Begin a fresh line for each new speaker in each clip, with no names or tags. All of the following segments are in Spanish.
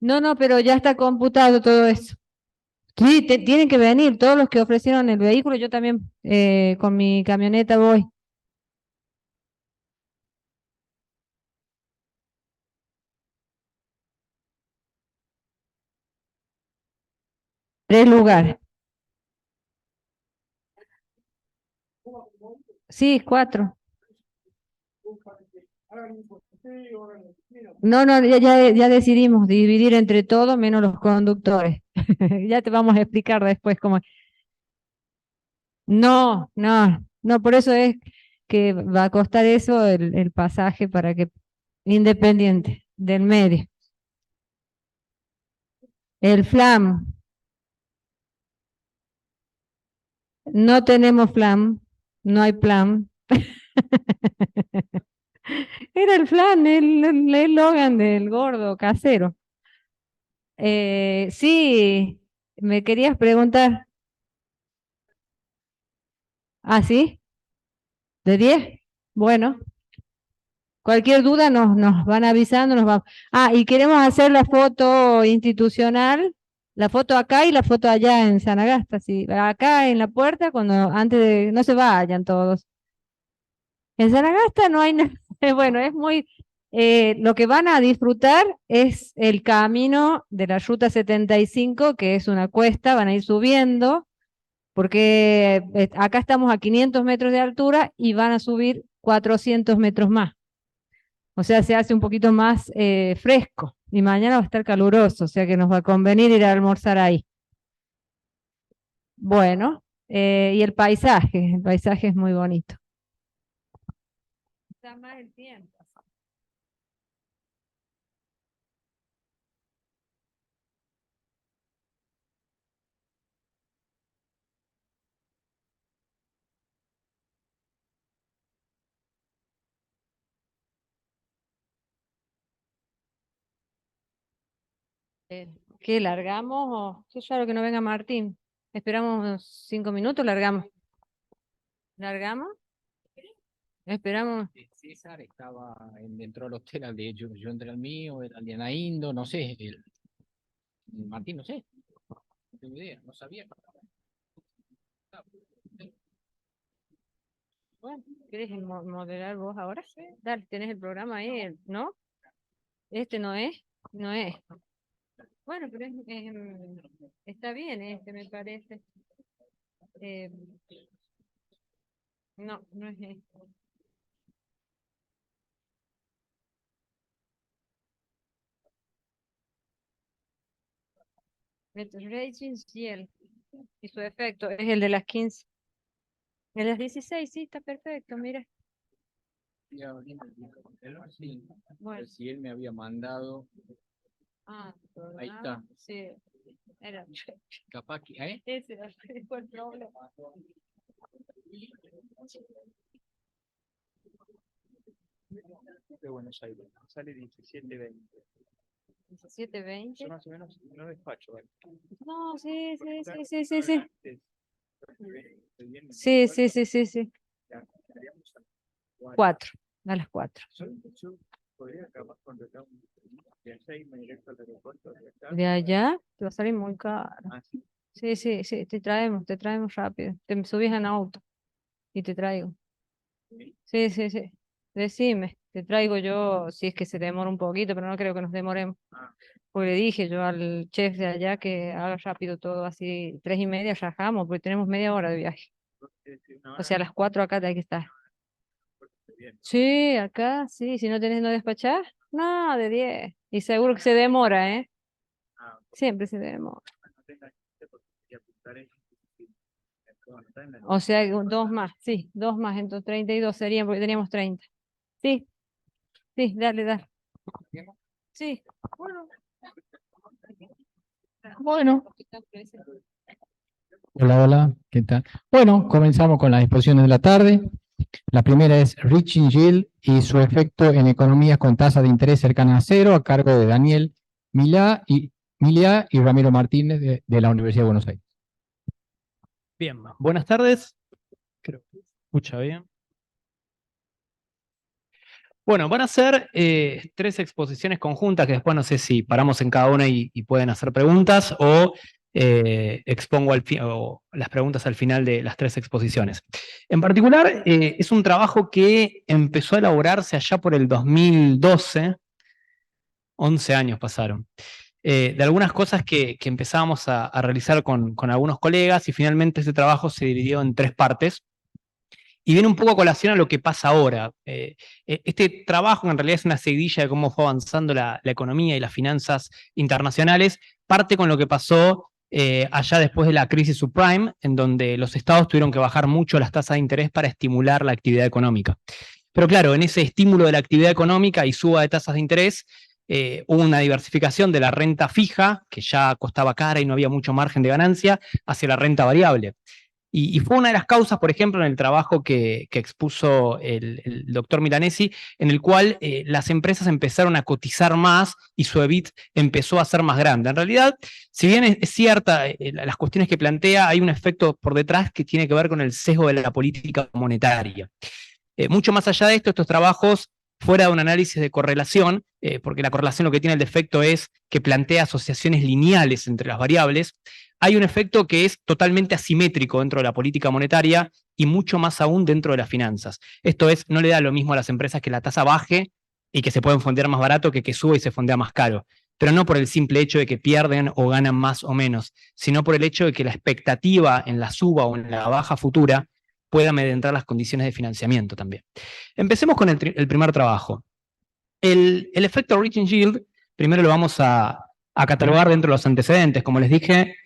No, no, pero ya está computado todo eso. Sí, tienen que venir todos los que ofrecieron el vehículo. Yo también con mi camioneta voy. 3 lugares. Sí, 4. No, no, ya decidimos dividir entre todos menos los conductores. Ya te vamos a explicar después cómo. No, no, no, por eso es que va a costar eso el pasaje para que independiente del medio. El FLAM, no tenemos FLAM, no hay plan. Era el flan, el Logan del gordo casero. Sí, me querías preguntar. ¿Ah, sí? ¿De 10? Bueno, cualquier duda nos van avisando, nos vamos. Ah, y queremos hacer la foto institucional, la foto acá y la foto allá en San Agasta, sí. Acá en la puerta, cuando antes de, no se vayan todos. En San Agasta no hay nada, bueno, es muy, lo que van a disfrutar es el camino de la Ruta 75, que es una cuesta, van a ir subiendo, porque acá estamos a 500 metros de altura y van a subir 400 metros más. O sea, se hace un poquito más fresco y mañana va a estar caluroso, o sea que nos va a convenir ir a almorzar ahí. Bueno, y el paisaje es muy bonito. Está más el tiempo. Eh, ¿Qué largamos? Qué raro que no venga Martín. Esperamos unos 5 minutos, largamos. ¿Largamos? Esperamos.
César estaba dentro del hotel, yo entré al mío, el de Anaindo, no sé, Martín, no sé, no tengo idea, no sabía.
Bueno, ¿quieres moderar vos ahora? Dale, tenés el programa ahí, ¿no? Este no es, no es. Bueno, pero está bien este, me parece. Eh, no, no es este. Raging Ciel. Y su efecto es el de las 15. El de las 16, sí, está perfecto, mira.
Sí,
Bueno.
si él me había mandado,
Ah,
ahí está,
sí, era.
capaz que,
Ese fue el problema.
de Buenos Aires, sale 17:20.
17:20.
Yo más o menos no despacho, ¿vale?
No, sí, sí, sí, sí, sí, sí.
Antes,
Sí, sí, sí, sí, sí.
ya, estaríamos a
4, a las 4.
Yo podría capaz contratar un de allá y me directo al aeropuerto de acá.
De allá te va a salir muy caro.
Ah, sí.
Sí, sí, sí, te traemos rápido. Te subís en auto y te traigo. Sí, sí, sí. Decime, te traigo yo si es que se demora un poquito, pero no creo que nos demoremos.
Ah,
Porque le dije yo al chef de allá que haga rápido todo, así 3:30 rajamos, porque tenemos media hora de viaje.
una
O
hora
sea, a las 4 acá hay que estar.
bien.
Sí, acá, sí, si no tenés no despachar, no, de 10. Y seguro que se demora, ¿eh?
Ah,
Siempre se demora.
no tenga chiste porque quería apuntar eso. Bueno, está en la
O sea, dos más, sí, dos más, entonces 32 serían porque teníamos 30. Sí, sí, dale, dale. Sí, bueno.
Bueno, hola, hola, ¿qué tal? Bueno, comenzamos con las exposiciones de la tarde. La primera es Riching Yield y su efecto en economías con tasa de interés cercana a cero, a cargo de Daniel Milá y Ramiro Martínez de la Universidad de Buenos Aires.
Bien, buenas tardes. Creo que se escucha bien. Bueno, van a ser 3 exposiciones conjuntas que después no sé si paramos en cada una y pueden hacer preguntas o expongo o las preguntas al final de las 3 exposiciones. En particular, es un trabajo que empezó a elaborarse allá por el 2012, 11 años pasaron. De algunas cosas que empezábamos a realizar con algunos colegas y finalmente ese trabajo se dividió en 3 partes. Y viene un poco a colación a lo que pasa ahora. Este trabajo en realidad es una seguidilla de cómo fue avanzando la economía y las finanzas internacionales. Parte con lo que pasó allá después de la crisis subprime, en donde los estados tuvieron que bajar mucho las tasas de interés para estimular la actividad económica. Pero claro, en ese estímulo de la actividad económica y suba de tasas de interés, hubo una diversificación de la renta fija, que ya costaba cara y no había mucho margen de ganancia, hacia la renta variable. Y fue una de las causas, por ejemplo, en el trabajo que expuso el doctor Milanesi, en el cual las empresas empezaron a cotizar más y su EBIT empezó a ser más grande. En realidad, si bien es cierta las cuestiones que plantea, hay un efecto por detrás que tiene que ver con el sesgo de la política monetaria. Mucho más allá de esto, estos trabajos, fuera de un análisis de correlación, porque la correlación lo que tiene el defecto es que plantea asociaciones lineales entre las variables, hay un efecto que es totalmente asimétrico dentro de la política monetaria y mucho más aún dentro de las finanzas. Esto es, no le da lo mismo a las empresas que la tasa baje y que se pueden fondear más barato que suba y se fondea más caro. Pero no por el simple hecho de que pierden o ganan más o menos, sino por el hecho de que la expectativa en la suba o en la baja futura pueda amedrentar las condiciones de financiamiento también. Empecemos con el primer trabajo. El efecto Reaching Yield, primero lo vamos a catalogar dentro de los antecedentes. Como les dije,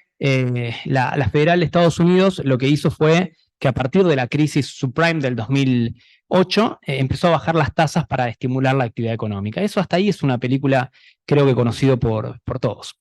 la Federal de Estados Unidos lo que hizo fue que a partir de la crisis subprime del 2008 empezó a bajar las tasas para estimular la actividad económica. Eso hasta ahí es una película, creo que conocido por todos.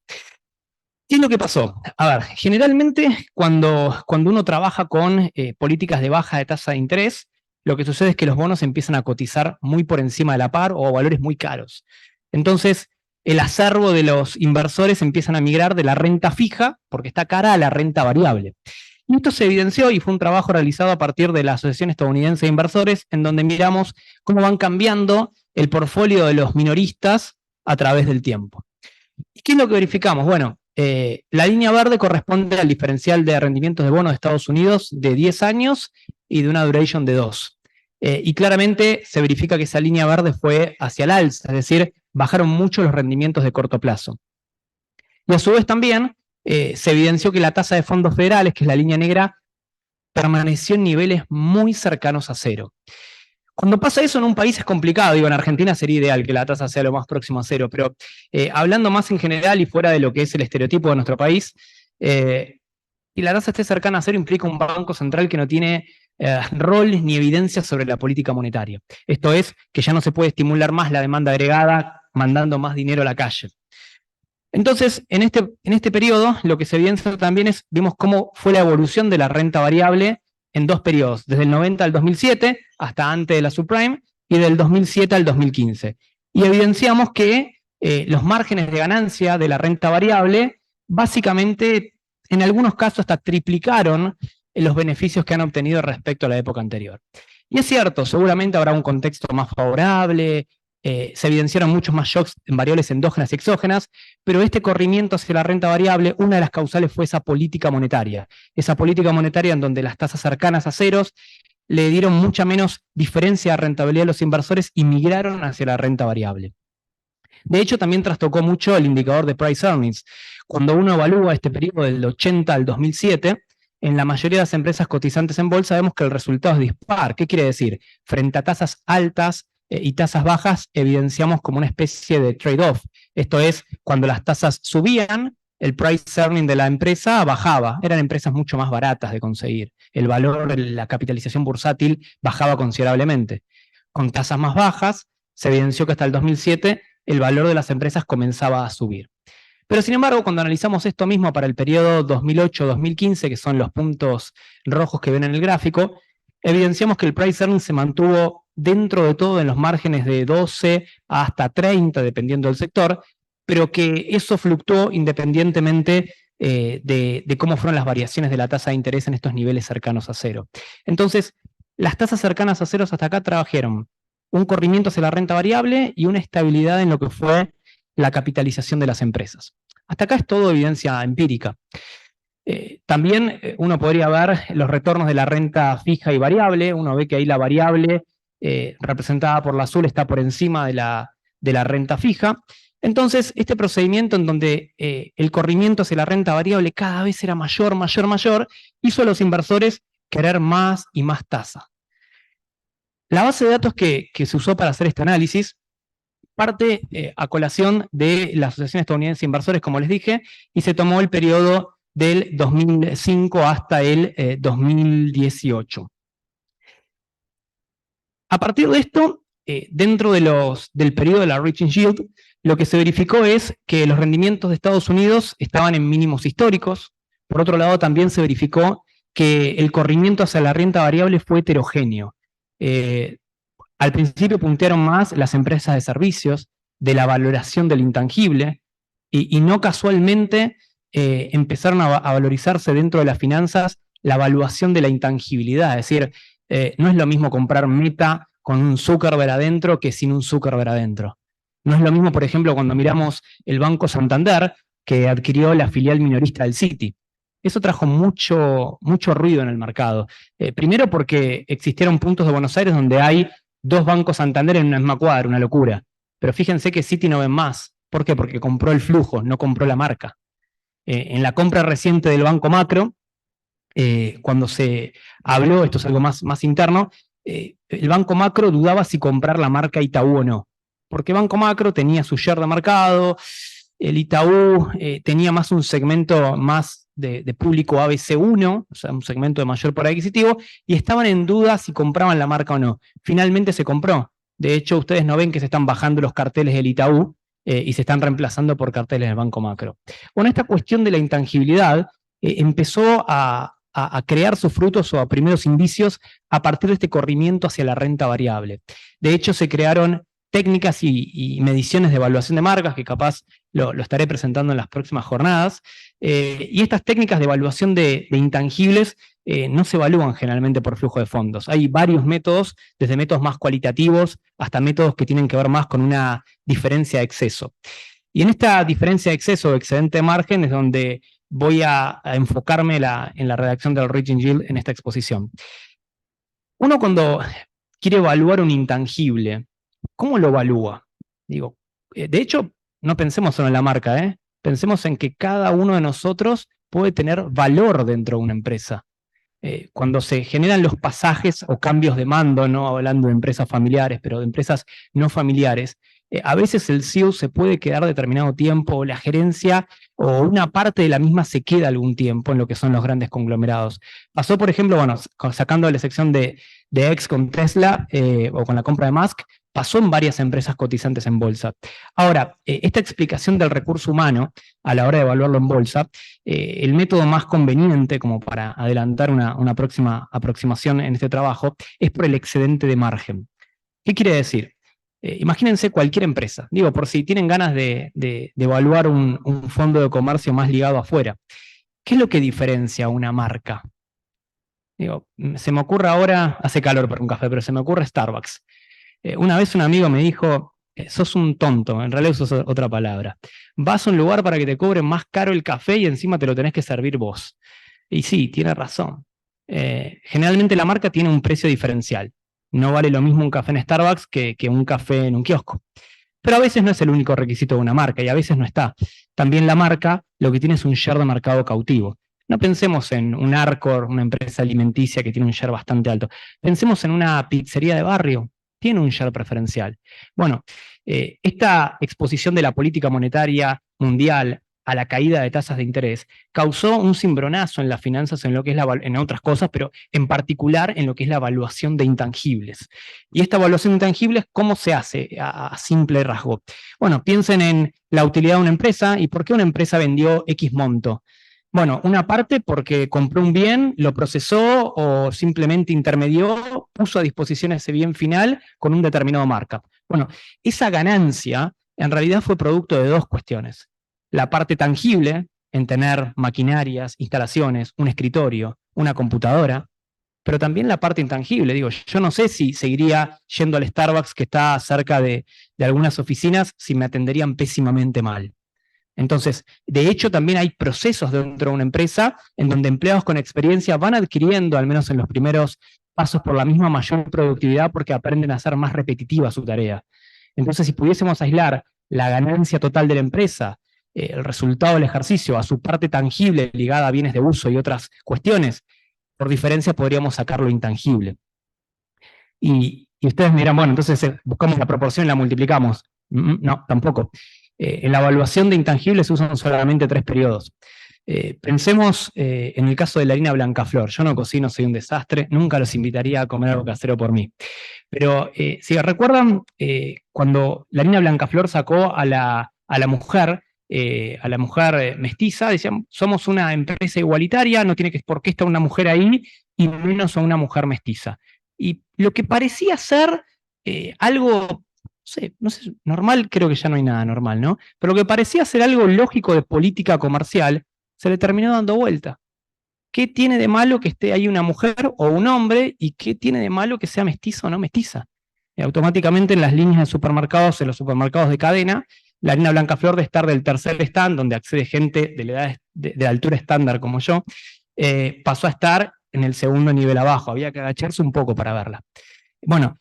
¿Qué es lo que pasó? A ver, generalmente cuando uno trabaja con políticas de baja de tasa de interés, lo que sucede es que los bonos empiezan a cotizar muy por encima de la par o a valores muy caros. Entonces, el acervo de los inversores empiezan a migrar de la renta fija, porque está cara, a la renta variable. Y esto se evidenció y fue un trabajo realizado a partir de la Asociación Estadounidense de Inversores, en donde miramos cómo van cambiando el portfolio de los minoristas a través del tiempo. ¿Y qué es lo que verificamos? Bueno, la línea verde corresponde al diferencial de rendimientos de bonos de Estados Unidos de 10 años y de una duration de 2. Y claramente se verifica que esa línea verde fue hacia el alza, es decir, bajaron mucho los rendimientos de corto plazo. Y a su vez también se evidenció que la tasa de fondos federales, que es la línea negra, permaneció en niveles muy cercanos a cero. Cuando pasa eso en un país es complicado, digo, en Argentina sería ideal que la tasa sea lo más próximo a cero, pero hablando más en general y fuera de lo que es el estereotipo de nuestro país, y la tasa esté cercana a cero implica un banco central que no tiene rol ni evidencia sobre la política monetaria. Esto es, que ya no se puede estimular más la demanda agregada mandando más dinero a la calle. Entonces, en este periodo, lo que se evidencia también es, vimos cómo fue la evolución de la renta variable en 2 periodos, desde el 90 al 2007, hasta antes de la subprime, y del 2007 al 2015. Y evidenciamos que los márgenes de ganancia de la renta variable, básicamente, en algunos casos hasta triplicaron los beneficios que han obtenido respecto a la época anterior. Y es cierto, seguramente habrá un contexto más favorable, se evidenciaron muchos más shocks en variables endógenas y exógenas, pero este corrimiento hacia la renta variable, una de las causales fue esa política monetaria en donde las tasas cercanas a ceros le dieron mucha menos diferencia de rentabilidad a los inversores y migraron hacia la renta variable. De hecho, también trastocó mucho el indicador de price earnings. Cuando uno evalúa este periodo del 80 al 2007, en la mayoría de las empresas cotizantes en bolsa vemos que el resultado es dispar. ¿Qué quiere decir? Frente a tasas altas y tasas bajas, evidenciamos como una especie de trade-off. Esto es, cuando las tasas subían, el price earning de la empresa bajaba. Eran empresas mucho más baratas de conseguir. El valor, la capitalización bursátil bajaba considerablemente. Con tasas más bajas, se evidenció que hasta el 2007 el valor de las empresas comenzaba a subir. Pero sin embargo, cuando analizamos esto mismo para el periodo 2008-2015, que son los puntos rojos que ven en el gráfico, evidenciamos que el price earning se mantuvo dentro de todo en los márgenes de 12 hasta 30, dependiendo del sector, pero que eso fluctuó independientemente de cómo fueron las variaciones de la tasa de interés en estos niveles cercanos a cero. Entonces, las tasas cercanas a cero hasta acá trabajaron un corrimiento hacia la renta variable y una estabilidad en lo que fue la capitalización de las empresas. Hasta acá es todo evidencia empírica. También uno podría ver los retornos de la renta fija y variable. Uno ve que ahí la variable, representada por la azul, está por encima de la renta fija. Entonces, este procedimiento en donde el corrimiento hacia la renta variable cada vez era mayor, hizo a los inversores querer más y más tasa. La base de datos que se usó para hacer este análisis parte a colación de la Asociación Estadounidense de Inversores, como les dije, y se tomó el periodo del 2005 hasta el 2018. A partir de esto, dentro del periodo de la Riching Yield, lo que se verificó es que los rendimientos de Estados Unidos estaban en mínimos históricos. Por otro lado, también se verificó que el corrimiento hacia la renta variable fue heterogéneo. Al principio puntearon más las empresas de servicios, de la valoración del intangible, y no casualmente empezaron a valorizarse dentro de las finanzas la evaluación de la intangibilidad. Es decir, no es lo mismo comprar Meta con un Zuckerberg adentro que sin un Zuckerberg adentro. No es lo mismo, por ejemplo, cuando miramos el Banco Santander, que adquirió la filial minorista del Citi. Eso trajo mucho ruido en el mercado. Primero porque existieron puntos de Buenos Aires donde hay dos bancos Santander en una misma cuadra, una locura. Pero fíjense que Citi no ven más. ¿Por qué? Porque compró el flujo, no compró la marca. En la compra reciente del Banco Macro, cuando se habló, esto es algo más interno, el Banco Macro dudaba si comprar la marca Itaú o no. Porque Banco Macro tenía su share de mercado, el Itaú tenía más un segmento más de público ABC1, o sea, un segmento de mayor poder adquisitivo, y estaban en duda si compraban la marca o no. Finalmente se compró. De hecho, ustedes no ven que se están bajando los carteles del Itaú y se están reemplazando por carteles del Banco Macro. Bueno, esta cuestión de la intangibilidad empezó a crear sus frutos o a primeros indicios a partir de este corrimiento hacia la renta variable. De hecho, se crearon técnicas y mediciones de evaluación de marcas, que capaz lo estaré presentando en las próximas jornadas, y estas técnicas de evaluación de intangibles no se evalúan generalmente por flujo de fondos. Hay varios métodos, desde métodos más cualitativos hasta métodos que tienen que ver más con una diferencia de exceso. Y en esta diferencia de exceso o excedente de margen es donde voy a enfocarme en la redacción del Riching Yield en esta exposición. Uno cuando quiere evaluar un intangible, ¿cómo lo evalúa? Digo, de hecho, no pensemos solo en la marca, pensemos en que cada uno de nosotros puede tener valor dentro de una empresa. Cuando se generan los pasajes o cambios de mando, no hablando de empresas familiares, pero de empresas no familiares, a veces el CEO se puede quedar determinado tiempo, o la gerencia o una parte de la misma se queda algún tiempo en lo que son los grandes conglomerados. Pasó, por ejemplo, bueno, sacando la sección de X con Tesla o con la compra de Musk, pasó en varias empresas cotizantes en bolsa. Ahora, esta explicación del recurso humano a la hora de evaluarlo en bolsa, el método más conveniente como para adelantar una próxima aproximación en este trabajo es por el excedente de margen. ¿Qué quiere decir? Imagínense cualquier empresa, digo, por si tienen ganas de evaluar un fondo de comercio más ligado afuera. ¿Qué es lo que diferencia una marca? Digo, se me ocurre ahora, hace calor para un café, pero se me ocurre Starbucks. Una vez un amigo me dijo, sos un tonto, en realidad usas otra palabra. Vas a un lugar para que te cobren más caro el café y encima te lo tenés que servir vos. Y sí, tiene razón. Generalmente la marca tiene un precio diferencial. No vale lo mismo un café en Starbucks que un café en un kiosco. Pero a veces no es el único requisito de una marca y a veces no está. También la marca lo que tiene es un share de mercado cautivo. No pensemos en un Arcor, una empresa alimenticia que tiene un share bastante alto. Pensemos en una pizzería de barrio. Tiene un share preferencial. Bueno, esta exposición de la política monetaria mundial a la caída de tasas de interés causó un cimbronazo en las finanzas, en lo que es en otras cosas, pero en particular en lo que es la evaluación de intangibles. Y esta evaluación de intangibles, ¿cómo se hace a simple rasgo? Bueno, piensen en la utilidad de una empresa y por qué una empresa vendió X monto. Bueno, una parte porque compró un bien, lo procesó o simplemente intermedió, puso a disposición ese bien final con un determinado markup. Bueno, esa ganancia en realidad fue producto de dos cuestiones. La parte tangible, en tener maquinarias, instalaciones, un escritorio, una computadora, pero también la parte intangible. Digo, yo no sé si seguiría yendo al Starbucks que está cerca de algunas oficinas si me atenderían pésimamente mal. Entonces, de hecho, también hay procesos dentro de una empresa en donde empleados con experiencia van adquiriendo, al menos en los primeros pasos, por la misma mayor productividad porque aprenden a hacer más repetitiva su tarea. Entonces, si pudiésemos aislar la ganancia total de la empresa, el resultado del ejercicio, a su parte tangible ligada a bienes de uso y otras cuestiones, por diferencia podríamos sacar lo intangible. Y ustedes me dirán, bueno, entonces buscamos la proporción y la multiplicamos. No, tampoco. En la evaluación de intangibles se usan solamente 3 periodos. Pensemos en el caso de la harina Blancaflor. Yo no cocino, soy un desastre, nunca los invitaría a comer algo casero por mí. Pero si recuerdan, cuando la harina Blancaflor sacó a la mujer mestiza, decían, somos una empresa igualitaria, no tiene por qué estar una mujer ahí, y menos a una mujer mestiza. Y lo que parecía ser algo, no sé, normal, creo que ya no hay nada normal, ¿no? Pero lo que parecía ser algo lógico de política comercial, se le terminó dando vuelta. ¿Qué tiene de malo que esté ahí una mujer o un hombre? ¿Y qué tiene de malo que sea mestizo o no mestiza? Automáticamente en las líneas de supermercados, en los supermercados de cadena, la harina Blancaflor, de estar del tercer stand, donde accede gente de la edad de altura estándar como yo, pasó a estar en el segundo nivel abajo. Había que agacharse un poco para verla. Bueno,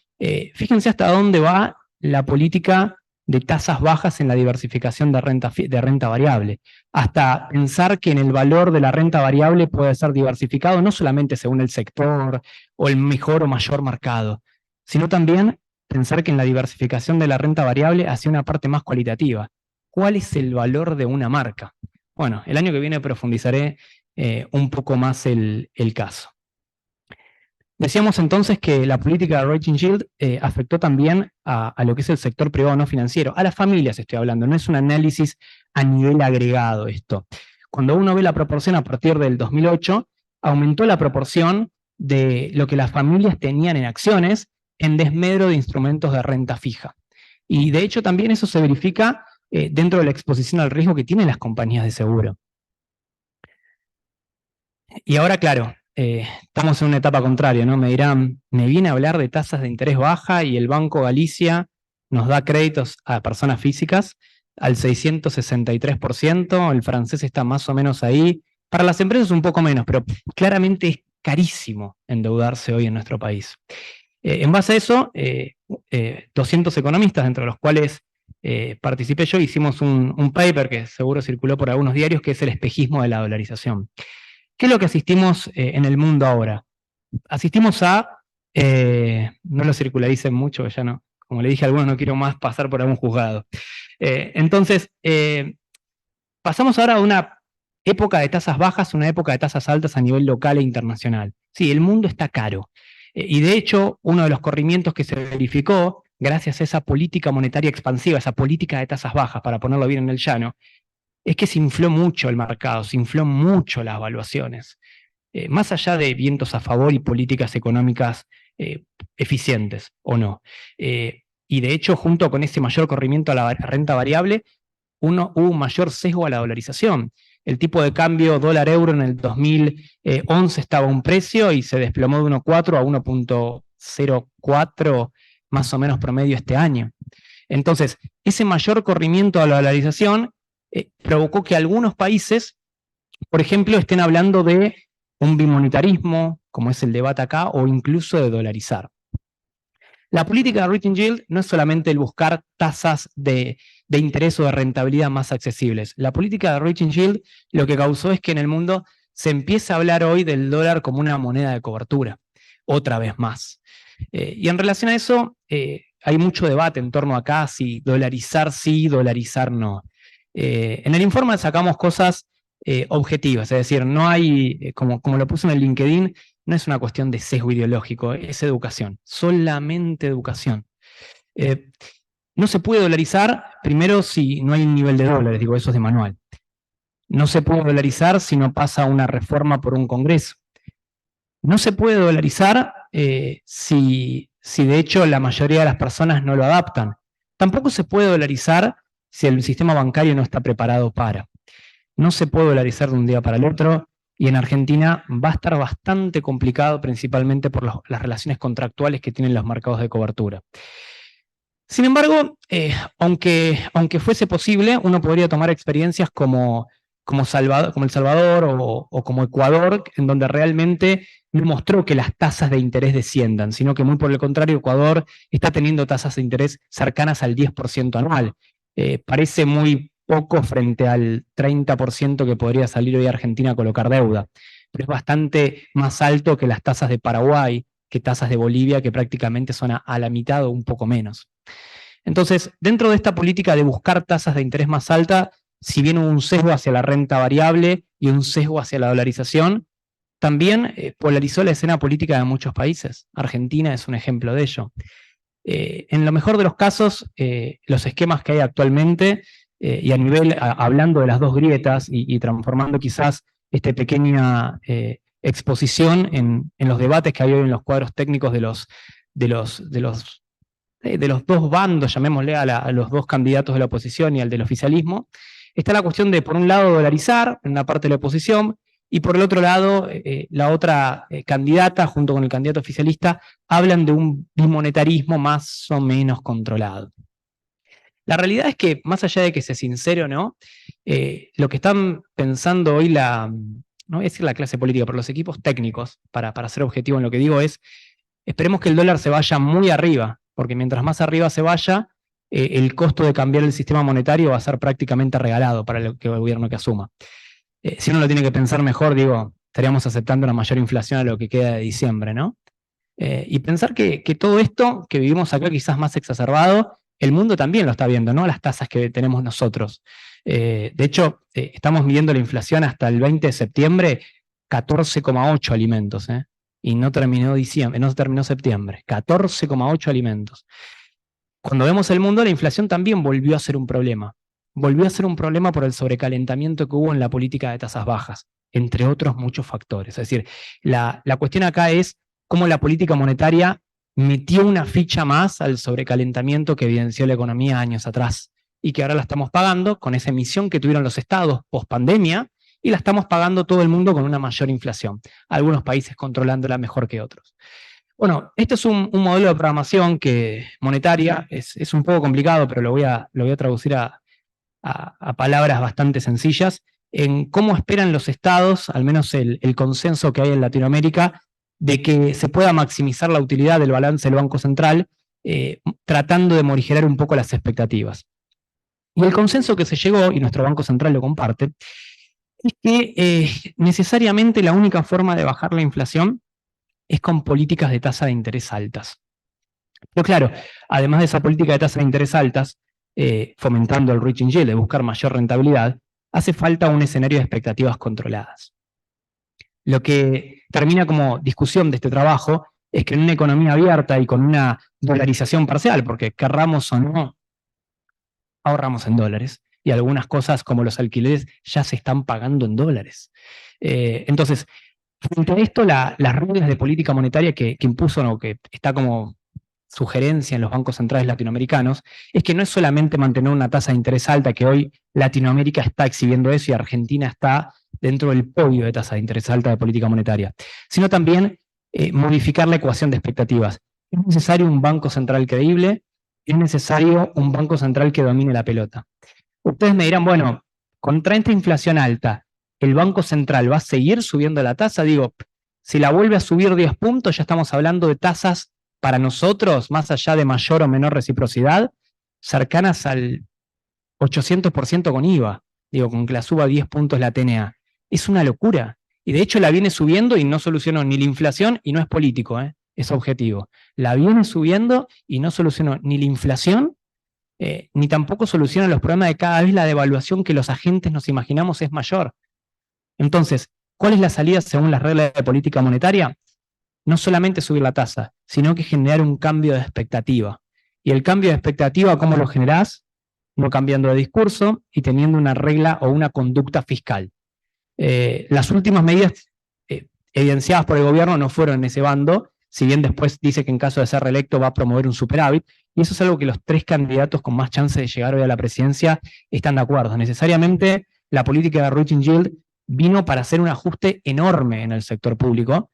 fíjense hasta dónde va la política de tasas bajas en la diversificación de renta variable, hasta pensar que en el valor de la renta variable puede ser diversificado no solamente según el sector o el mejor o mayor mercado, sino también pensar que en la diversificación de la renta variable hacia una parte más cualitativa. ¿Cuál es el valor de una marca? Bueno, el año que viene profundizaré un poco más el caso. Decíamos entonces que la política de rating yield afectó también a lo que es el sector privado no financiero, a las familias estoy hablando, no es un análisis a nivel agregado esto. Cuando uno ve la proporción a partir del 2008, aumentó la proporción de lo que las familias tenían en acciones en desmedro de instrumentos de renta fija. Y de hecho también eso se verifica dentro de la exposición al riesgo que tienen las compañías de seguro. Y ahora, claro, estamos en una etapa contraria, ¿no? Me dirán, me viene a hablar de tasas de interés baja y el Banco Galicia nos da créditos a personas físicas al 663%, el francés está más o menos ahí, para las empresas un poco menos, pero claramente es carísimo endeudarse hoy en nuestro país. En base a eso, 200 economistas, entre los cuales participé yo, hicimos un paper que seguro circuló por algunos diarios, que es el espejismo de la dolarización. ¿Qué es lo que asistimos en el mundo ahora? Asistimos a, no lo circularicen mucho, ya no, como le dije a algunos, no quiero más pasar por algún juzgado. Entonces, pasamos ahora a una época de tasas bajas, una época de tasas altas a nivel local e internacional. Sí, el mundo está caro. Y de hecho, uno de los corrimientos que se verificó, gracias a esa política monetaria expansiva, esa política de tasas bajas, para ponerlo bien en el llano, es que se infló mucho el mercado, se infló mucho las valuaciones, más allá de vientos a favor y políticas económicas eficientes o no. Y de hecho, junto con ese mayor corrimiento a la renta variable, hubo un mayor sesgo a la dolarización. El tipo de cambio dólar-euro en el 2011 estaba a un precio y se desplomó de 1,4 a 1,04 más o menos promedio este año. Entonces, ese mayor corrimiento a la dolarización provocó que algunos países, por ejemplo, estén hablando de un bimonetarismo, como es el debate acá, o incluso de dolarizar. La política de rating yield no es solamente el buscar tasas de interés o de rentabilidad más accesibles. La política de rating yield lo que causó es que en el mundo se empieza a hablar hoy del dólar como una moneda de cobertura, otra vez más. Y en relación a eso, hay mucho debate en torno acá si dolarizar sí, dolarizar no. En el informe sacamos cosas objetivas, es decir, no hay, como lo puse en el LinkedIn, no es una cuestión de sesgo ideológico, es educación, solamente educación. No se puede dolarizar, primero, si no hay un nivel de dólares, digo, eso es de manual. No se puede dolarizar si no pasa una reforma por un congreso. No se puede dolarizar si de hecho la mayoría de las personas no lo adaptan. Tampoco se puede dolarizar si el sistema bancario no está preparado para. No se puede dolarizar de un día para el otro. y en Argentina va a estar bastante complicado, principalmente por las relaciones contractuales que tienen los mercados de cobertura. Sin embargo, aunque fuese posible, uno podría tomar experiencias como El Salvador o como Ecuador, en donde realmente no mostró que las tasas de interés desciendan, sino que muy por el contrario, Ecuador está teniendo tasas de interés cercanas al 10% anual. Parece muy poco frente al 30% que podría salir hoy Argentina a colocar deuda, pero es bastante más alto que las tasas de Paraguay, que tasas de Bolivia, que prácticamente son a la mitad o un poco menos. Entonces, dentro de esta política de buscar tasas de interés más alta, si bien hubo un sesgo hacia la renta variable y un sesgo hacia la dolarización, también polarizó la escena política de muchos países. Argentina es un ejemplo de ello. En lo mejor de los casos, los esquemas que hay actualmente, y hablando de las dos grietas y transformando quizás esta pequeña exposición en los debates que hay hoy en los cuadros técnicos de los dos bandos, llamémosle a los dos candidatos de la oposición y al del oficialismo, está la cuestión de, por un lado, dolarizar en una parte de la oposición, y por el otro lado, la otra candidata, junto con el candidato oficialista, hablan de un bimonetarismo más o menos controlado. La realidad es que, más allá de que sea sincero o no, lo que están pensando hoy no voy a decir la clase política, pero los equipos técnicos, para ser objetivo en lo que digo, es esperemos que el dólar se vaya muy arriba, porque mientras más arriba se vaya, el costo de cambiar el sistema monetario va a ser prácticamente regalado para el gobierno que asuma. Si uno lo tiene que pensar mejor, digo, estaríamos aceptando una mayor inflación a lo que queda de diciembre, ¿no? Y pensar que todo esto que vivimos acá quizás más exacerbado, el mundo también lo está viendo, ¿no? Las tasas que tenemos nosotros. De hecho, estamos midiendo la inflación hasta el 20 de septiembre, 14,8 alimentos, y no terminó septiembre, 14,8 alimentos. Cuando vemos el mundo, la inflación también volvió a ser un problema. Volvió a ser un problema por el sobrecalentamiento que hubo en la política de tasas bajas, entre otros muchos factores. Es decir, la cuestión acá es cómo la política monetaria metió una ficha más al sobrecalentamiento que evidenció la economía años atrás, y que ahora la estamos pagando con esa emisión que tuvieron los estados post-pandemia, y la estamos pagando todo el mundo con una mayor inflación, algunos países controlándola mejor que otros. Bueno, este es un modelo de programación monetaria, es un poco complicado, pero lo voy a traducir a palabras bastante sencillas, en cómo esperan los estados, al menos el consenso que hay en Latinoamérica, de que se pueda maximizar la utilidad del balance del Banco Central, tratando de morigerar un poco las expectativas. Y el consenso que se llegó, y nuestro Banco Central lo comparte, es que necesariamente la única forma de bajar la inflación es con políticas de tasa de interés altas. Pero claro, además de esa política de tasa de interés altas, fomentando el reaching yield, de buscar mayor rentabilidad, hace falta un escenario de expectativas controladas. Lo que termina como discusión de este trabajo es que en una economía abierta y con una dolarización parcial, porque querramos o no, ahorramos en dólares, y algunas cosas como los alquileres ya se están pagando en dólares. Entonces, frente a esto, las reglas de política monetaria que impuso, o que está como sugerencia en los bancos centrales latinoamericanos, es que no es solamente mantener una tasa de interés alta, que hoy Latinoamérica está exhibiendo eso y Argentina está dentro del podio de tasa de interés alta de política monetaria, sino también modificar la ecuación de expectativas. Es necesario un banco central creíble, es necesario un banco central que domine la pelota. Ustedes me dirán, bueno, contra esta inflación alta, ¿el Banco Central va a seguir subiendo la tasa? Digo, si la vuelve a subir 10 puntos, ya estamos hablando de tasas para nosotros, más allá de mayor o menor reciprocidad, cercanas al 800% con IVA. Digo, con que la suba 10 puntos la TNA. Es una locura. Y de hecho la viene subiendo y no solucionó ni la inflación, y no es político, es objetivo. La viene subiendo y no solucionó ni la inflación, ni tampoco soluciona los problemas de cada vez la devaluación que los agentes nos imaginamos es mayor. Entonces, ¿cuál es la salida según las reglas de política monetaria? No solamente subir la tasa, sino que generar un cambio de expectativa. Y el cambio de expectativa, ¿cómo lo generás? No cambiando de discurso y teniendo una regla o una conducta fiscal. Las últimas medidas evidenciadas por el gobierno no fueron en ese bando, si bien después dice que en caso de ser reelecto va a promover un superávit, y eso es algo que los tres candidatos con más chance de llegar hoy a la presidencia están de acuerdo. Necesariamente la política de reaching yield vino para hacer un ajuste enorme en el sector público,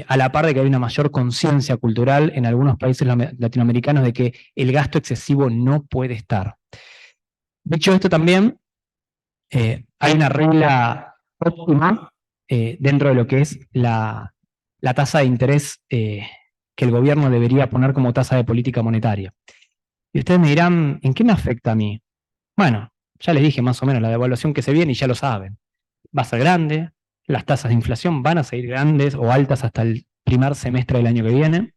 a la par de que hay una mayor conciencia cultural en algunos países latinoamericanos de que el gasto excesivo no puede estar. Dicho esto también, hay una regla óptima dentro de lo que es la tasa de interés que el gobierno debería poner como tasa de política monetaria. Y ustedes me dirán, ¿en qué me afecta a mí? Bueno, ya les dije más o menos la devaluación que se viene y ya lo saben. Va a ser grande, las tasas de inflación van a seguir grandes o altas hasta el primer semestre del año que viene,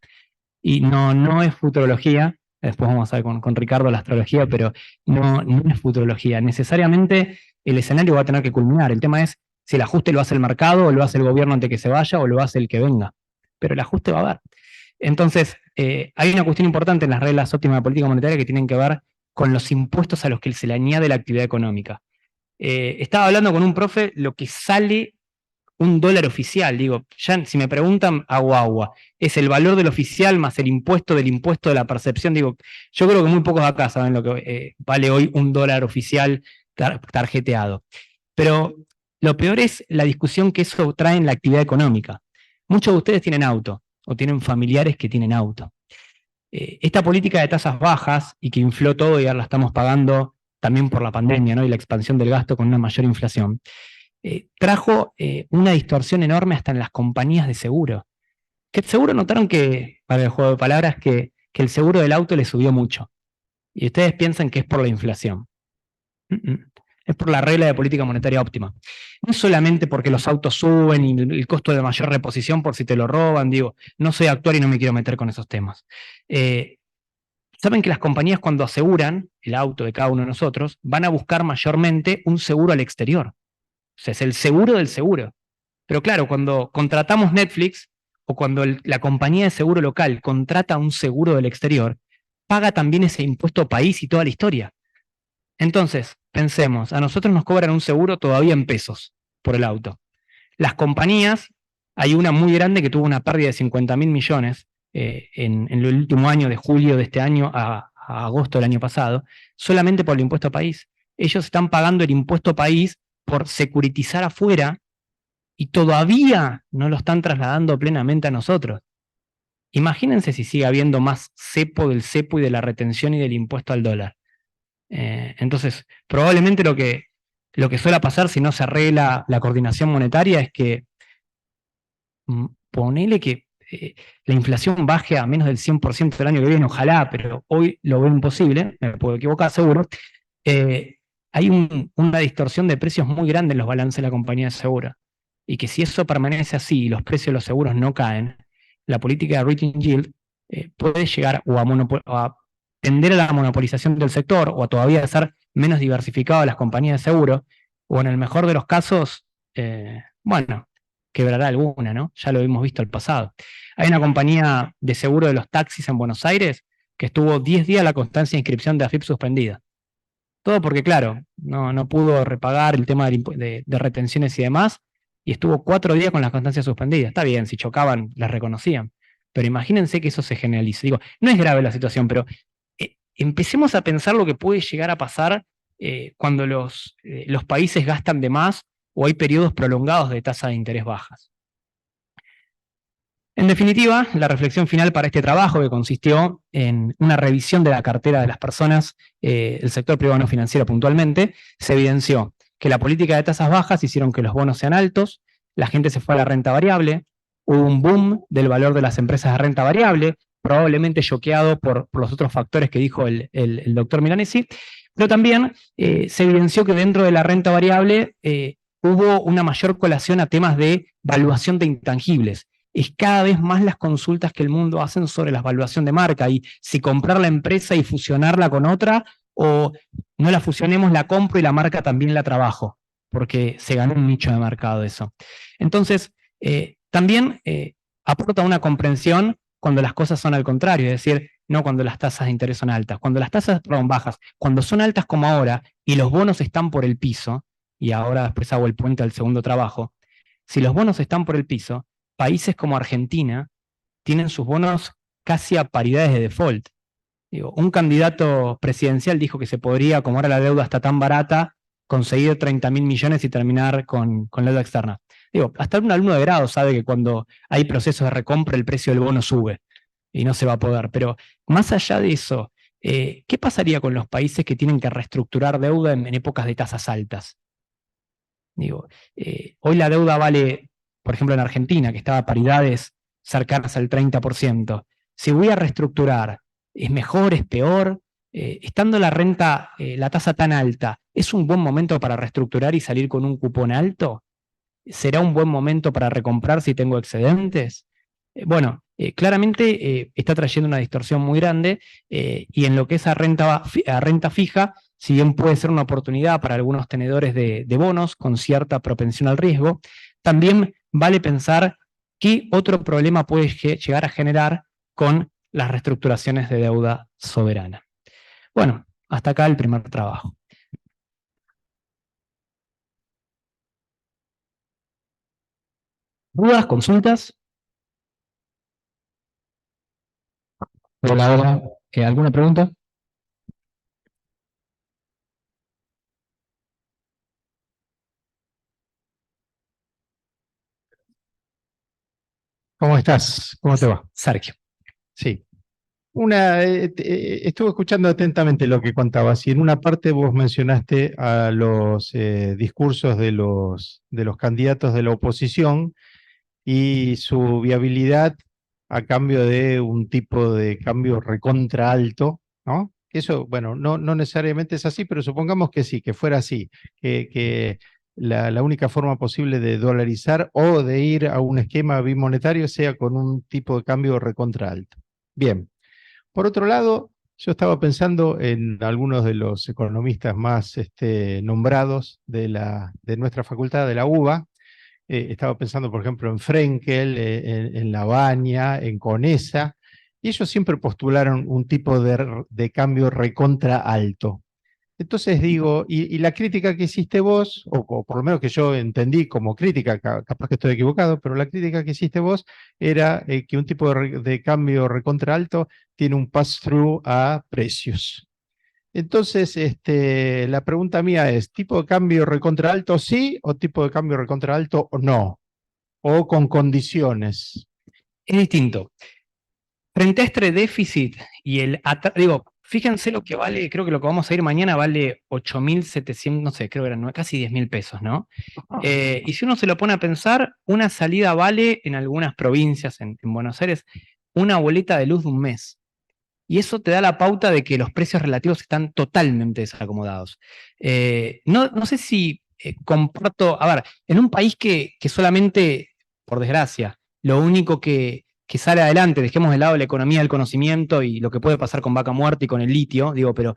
y no es futurología, después vamos a ver con Ricardo la astrología, pero no es futurología. Necesariamente el escenario va a tener que culminar. El tema es si el ajuste lo hace el mercado, o lo hace el gobierno antes que se vaya, o lo hace el que venga. Pero el ajuste va a haber. Entonces, hay una cuestión importante en las reglas óptimas de política monetaria que tienen que ver con los impuestos a los que se le añade la actividad económica. Estaba hablando con un profe lo que sale $1 oficial, digo, ya si me preguntan, hago agua. Es el valor del oficial más el impuesto de la percepción, digo, yo creo que muy pocos acá saben lo que vale hoy $1 oficial tarjeteado. Pero lo peor es la discusión que eso trae en la actividad económica. Muchos de ustedes tienen auto, o tienen familiares que tienen auto. Esta política de tasas bajas, y que infló todo y ahora la estamos pagando también por la pandemia, ¿no? Y la expansión del gasto con una mayor inflación, trajo una distorsión enorme hasta en las compañías de seguro. Que seguro notaron que, para el juego de palabras, que el seguro del auto le subió mucho. Y ustedes piensan que es por la inflación. Es por la regla de política monetaria óptima. No solamente porque los autos suben y el costo de mayor reposición por si te lo roban, digo, no soy actuario y no me quiero meter con esos temas. Saben que las compañías, cuando aseguran el auto de cada uno de nosotros, van a buscar mayormente un seguro al exterior. O sea, es el seguro del seguro. Pero claro, cuando contratamos Netflix, o cuando la compañía de seguro local contrata un seguro del exterior, paga también ese impuesto país y toda la historia. Entonces, pensemos, a nosotros nos cobran un seguro todavía en pesos por el auto. Las compañías, hay una muy grande que tuvo una pérdida de 50.000 millones en el último año, de julio de este año a agosto del año pasado, solamente por el impuesto país. Ellos están pagando el impuesto país por securitizar afuera y todavía no lo están trasladando plenamente a nosotros. Imagínense si sigue habiendo más cepo del cepo y de la retención y del impuesto al dólar. Entonces, probablemente lo que suele pasar si no se arregla la coordinación monetaria es que ponele que la inflación baje a menos del 100% del año que viene, ojalá, pero hoy lo veo imposible, me puedo equivocar seguro. Hay una distorsión de precios muy grande en los balances de la compañía de seguro. Y que si eso permanece así y los precios de los seguros no caen, la política de rating yield puede llegar a tender a la monopolización del sector, o a todavía ser menos diversificado a las compañías de seguro, o en el mejor de los casos, bueno, quebrará alguna, ¿no? Ya lo hemos visto al pasado. Hay una compañía de seguro de los taxis en Buenos Aires que estuvo 10 días la constancia de inscripción de AFIP suspendida. Todo porque, claro, no pudo repagar el tema de retenciones y demás, y estuvo 4 días con la constancia suspendida. Está bien, si chocaban, las reconocían. Pero imagínense que eso se generalice. Digo, no es grave la situación, pero empecemos a pensar lo que puede llegar a pasar cuando los países gastan de más o hay periodos prolongados de tasa de interés bajas. En definitiva, la reflexión final para este trabajo, que consistió en una revisión de la cartera de las personas, el sector privado no financiero puntualmente, se evidenció que la política de tasas bajas hicieron que los bonos sean altos, la gente se fue a la renta variable, hubo un boom del valor de las empresas de renta variable, probablemente choqueado por los otros factores que dijo el doctor Milanesi, pero también se evidenció que dentro de la renta variable hubo una mayor colación a temas de valuación de intangibles. Es cada vez más las consultas que el mundo hacen sobre la valuación de marca, y si comprar la empresa y fusionarla con otra, o no la fusionemos, la compro y la marca también la trabajo, porque se ganó un nicho de mercado eso. Entonces, también aporta una comprensión cuando las cosas son al contrario, es decir, no cuando las tasas de interés son altas, cuando las tasas son bajas, cuando son altas como ahora y los bonos están por el piso, y ahora después hago el puente al segundo trabajo, si los bonos están por el piso, países como Argentina tienen sus bonos casi a paridades de default. Digo, un candidato presidencial dijo que se podría, como ahora la deuda está tan barata, conseguir 30.000 millones y terminar con la deuda externa. Digo, hasta un alumno de grado sabe que cuando hay procesos de recompra el precio del bono sube y no se va a poder. Pero más allá de eso, ¿qué pasaría con los países que tienen que reestructurar deuda en épocas de tasas altas? Digo, hoy la deuda vale, por ejemplo en Argentina, que estaba a paridades cercanas al 30%. Si voy a reestructurar, ¿es mejor, es peor? Estando la renta, la tasa tan alta, ¿es un buen momento para reestructurar y salir con un cupón alto? ¿Será un buen momento para recomprar si tengo excedentes? Bueno, claramente está trayendo una distorsión muy grande y en lo que es a renta fija, si bien puede ser una oportunidad para algunos tenedores de bonos con cierta propensión al riesgo, también vale pensar qué otro problema puede llegar a generar con las reestructuraciones de deuda soberana. Bueno, hasta acá el primer trabajo. ¿Dudas, consultas?
Hola, hola. ¿Alguna pregunta? ¿Cómo estás? ¿Cómo te va?
Sergio.
Sí. Estuve escuchando atentamente lo que contabas y en una parte vos mencionaste a los discursos de los candidatos de la oposición y su viabilidad a cambio de un tipo de cambio recontra alto, ¿no? Eso, bueno, no necesariamente es así, pero supongamos que sí, que fuera así, que la única forma posible de dolarizar o de ir a un esquema bimonetario sea con un tipo de cambio recontra alto. Bien. Por otro lado, yo estaba pensando en algunos de los economistas más nombrados de nuestra facultad, de la UBA. Estaba pensando, por ejemplo, en Frenkel, en Lavagna, en Conesa, y ellos siempre postularon un tipo de cambio recontra alto. Entonces digo, y la crítica que hiciste vos, o por lo menos que yo entendí como crítica, capaz que estoy equivocado, pero la crítica que hiciste vos era que un tipo de cambio recontra alto tiene un pass-through a precios. Entonces, la pregunta mía es, ¿tipo de cambio recontra alto sí o tipo de cambio recontra alto o no? O con condiciones.
Es distinto. Frente a este déficit y digo, fíjense lo que vale, creo que lo que vamos a ir mañana vale 8.700, no sé, creo que eran casi 10.000 pesos, ¿no? Y si uno se lo pone a pensar, una salida vale en algunas provincias, en Buenos Aires, una boleta de luz de un mes. Y eso te da la pauta de que los precios relativos están totalmente desacomodados. No sé si comparto, a ver, en un país que solamente, por desgracia, lo único que sale adelante, dejemos de lado la economía del conocimiento y lo que puede pasar con Vaca Muerta y con el litio, digo, pero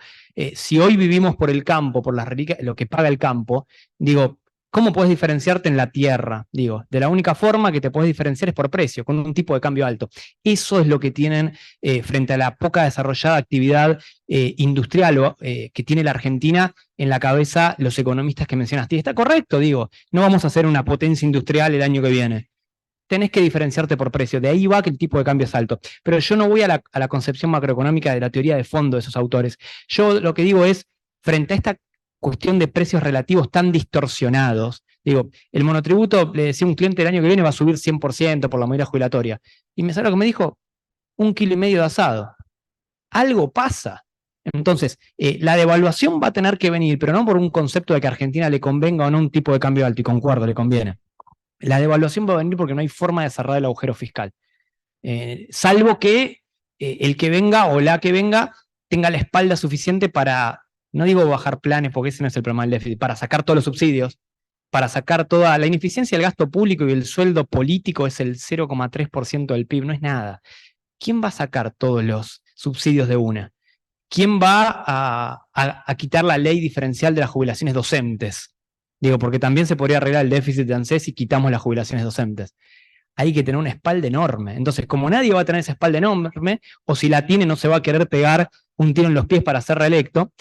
si hoy vivimos por el campo, por las reliquias, lo que paga el campo, digo, ¿cómo puedes diferenciarte en la tierra? Digo, de la única forma que te puedes diferenciar es por precio, con un tipo de cambio alto. Eso es lo que tienen frente a la poca desarrollada actividad industrial que tiene la Argentina en la cabeza los economistas que mencionaste. Y está correcto, digo, no vamos a hacer una potencia industrial el año que viene. Tenés que diferenciarte por precio. De ahí va que el tipo de cambio es alto. Pero yo no voy a la concepción macroeconómica de la teoría de fondo de esos autores. Yo lo que digo es, frente a esta cuestión de precios relativos tan distorsionados, digo, el monotributo, le decía a un cliente el año que viene va a subir 100% por la medida jubilatoria. Y me sale lo que me dijo, 1,5 kilos de asado. Algo pasa. Entonces, la devaluación va a tener que venir, pero no por un concepto de que a Argentina le convenga o no un tipo de cambio alto, y concuerdo, le conviene. La devaluación va a venir porque no hay forma de cerrar el agujero fiscal. Salvo que el que venga o la que venga tenga la espalda suficiente para, no digo bajar planes porque ese no es el problema del déficit, para sacar todos los subsidios, para sacar toda la ineficiencia del gasto público y el sueldo político es el 0,3% del PIB, no es nada. ¿Quién va a sacar todos los subsidios de una? ¿Quién va a quitar la ley diferencial de las jubilaciones docentes? Digo, porque también se podría arreglar el déficit de ANSES si quitamos las jubilaciones docentes. Hay que tener una espalda enorme. Entonces, como nadie va a tener esa espalda enorme, o si la tiene no se va a querer pegar un tiro en los pies para ser reelecto,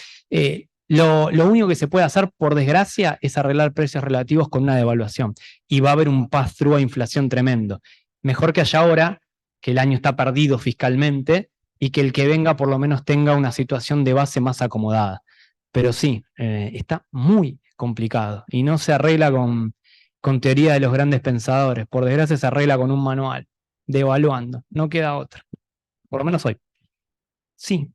lo único que se puede hacer, por desgracia, es arreglar precios relativos con una devaluación. Y va a haber un pass-through a inflación tremendo. Mejor que haya ahora, que el año está perdido fiscalmente, y que el que venga por lo menos tenga una situación de base más acomodada. Pero sí, está muy complicado. Y no se arregla con teoría de los grandes pensadores. Por desgracia se arregla con un manual, devaluando. No queda otra. Por lo menos hoy. Sí.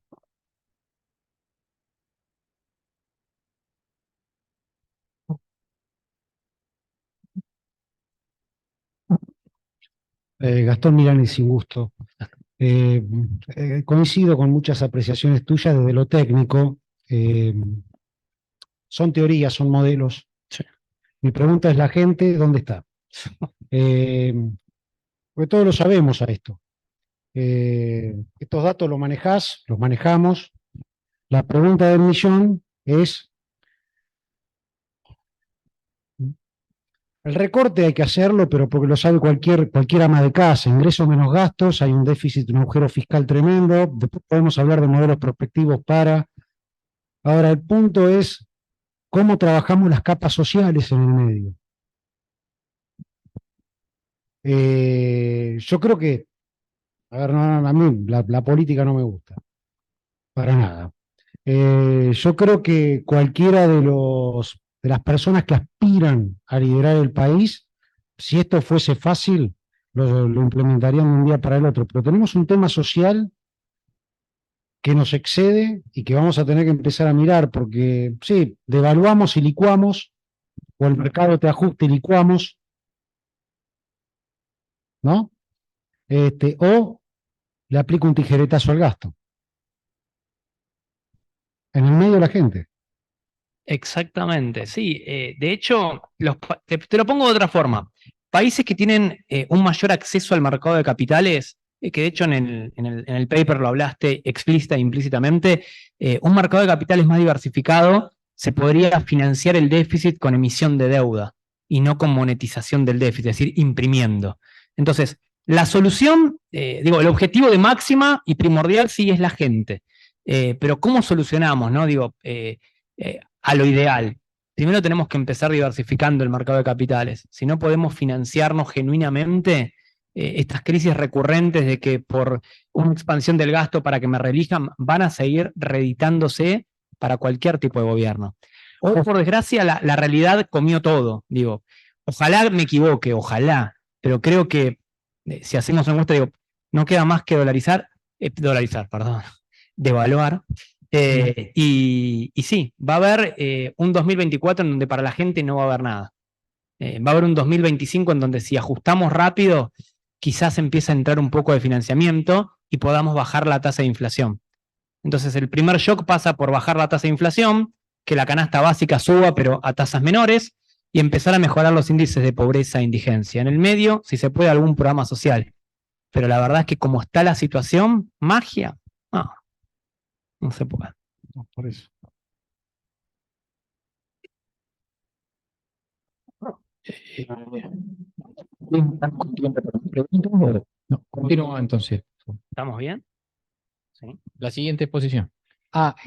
Gastón Milani, sin gusto. Coincido con muchas apreciaciones tuyas desde lo técnico. Son teorías, son modelos.
Sí.
Mi pregunta es: ¿la gente dónde está? Porque todos lo sabemos a esto. Estos datos los manejás, los manejamos. La pregunta del millón es: el recorte hay que hacerlo, pero porque lo sabe cualquier ama de casa, ingresos menos gastos, hay un déficit, un agujero fiscal tremendo, después podemos hablar de modelos prospectivos para... Ahora, el punto es cómo trabajamos las capas sociales en el medio. Yo creo que, a ver, a mí la política no me gusta, para nada. Yo creo que cualquiera de las personas que aspiran a liderar el país, si esto fuese fácil, lo implementarían de un día para el otro. Pero tenemos un tema social que nos excede y que vamos a tener que empezar a mirar, porque sí, devaluamos y licuamos, o el mercado te ajusta y licuamos, ¿no? O le aplico un tijeretazo al gasto. En el medio de la gente.
Exactamente, sí. De hecho, te lo pongo de otra forma. Países que tienen un mayor acceso al mercado de capitales, que de hecho en el paper lo hablaste explícita e implícitamente, un mercado de capitales más diversificado se podría financiar el déficit con emisión de deuda y no con monetización del déficit, es decir, imprimiendo. Entonces, la solución, digo, el objetivo de máxima y primordial sí es la gente. Pero ¿cómo solucionamos, no? Digo, a lo ideal. Primero tenemos que empezar diversificando el mercado de capitales. Si no podemos financiarnos genuinamente, estas crisis recurrentes de que por una expansión del gasto para que me reelijan van a seguir reeditándose para cualquier tipo de gobierno. Hoy, por desgracia, la realidad comió todo. Digo, ojalá me equivoque, ojalá, pero creo que si hacemos una encuesta, digo, no queda más que devaluar. Y sí, va a haber un 2024 en donde para la gente no va a haber nada. Va a haber un 2025 en donde si ajustamos rápido, quizás empieza a entrar un poco de financiamiento y podamos bajar la tasa de inflación. Entonces el primer shock pasa por bajar la tasa de inflación, que la canasta básica suba pero a tasas menores y empezar a mejorar los índices de pobreza e indigencia. En el medio, si se puede, algún programa social. Pero la verdad es que como está la situación, magia, no se puede.
No, por eso.
No, continúa entonces.
¿Estamos bien? Sí.
La siguiente exposición.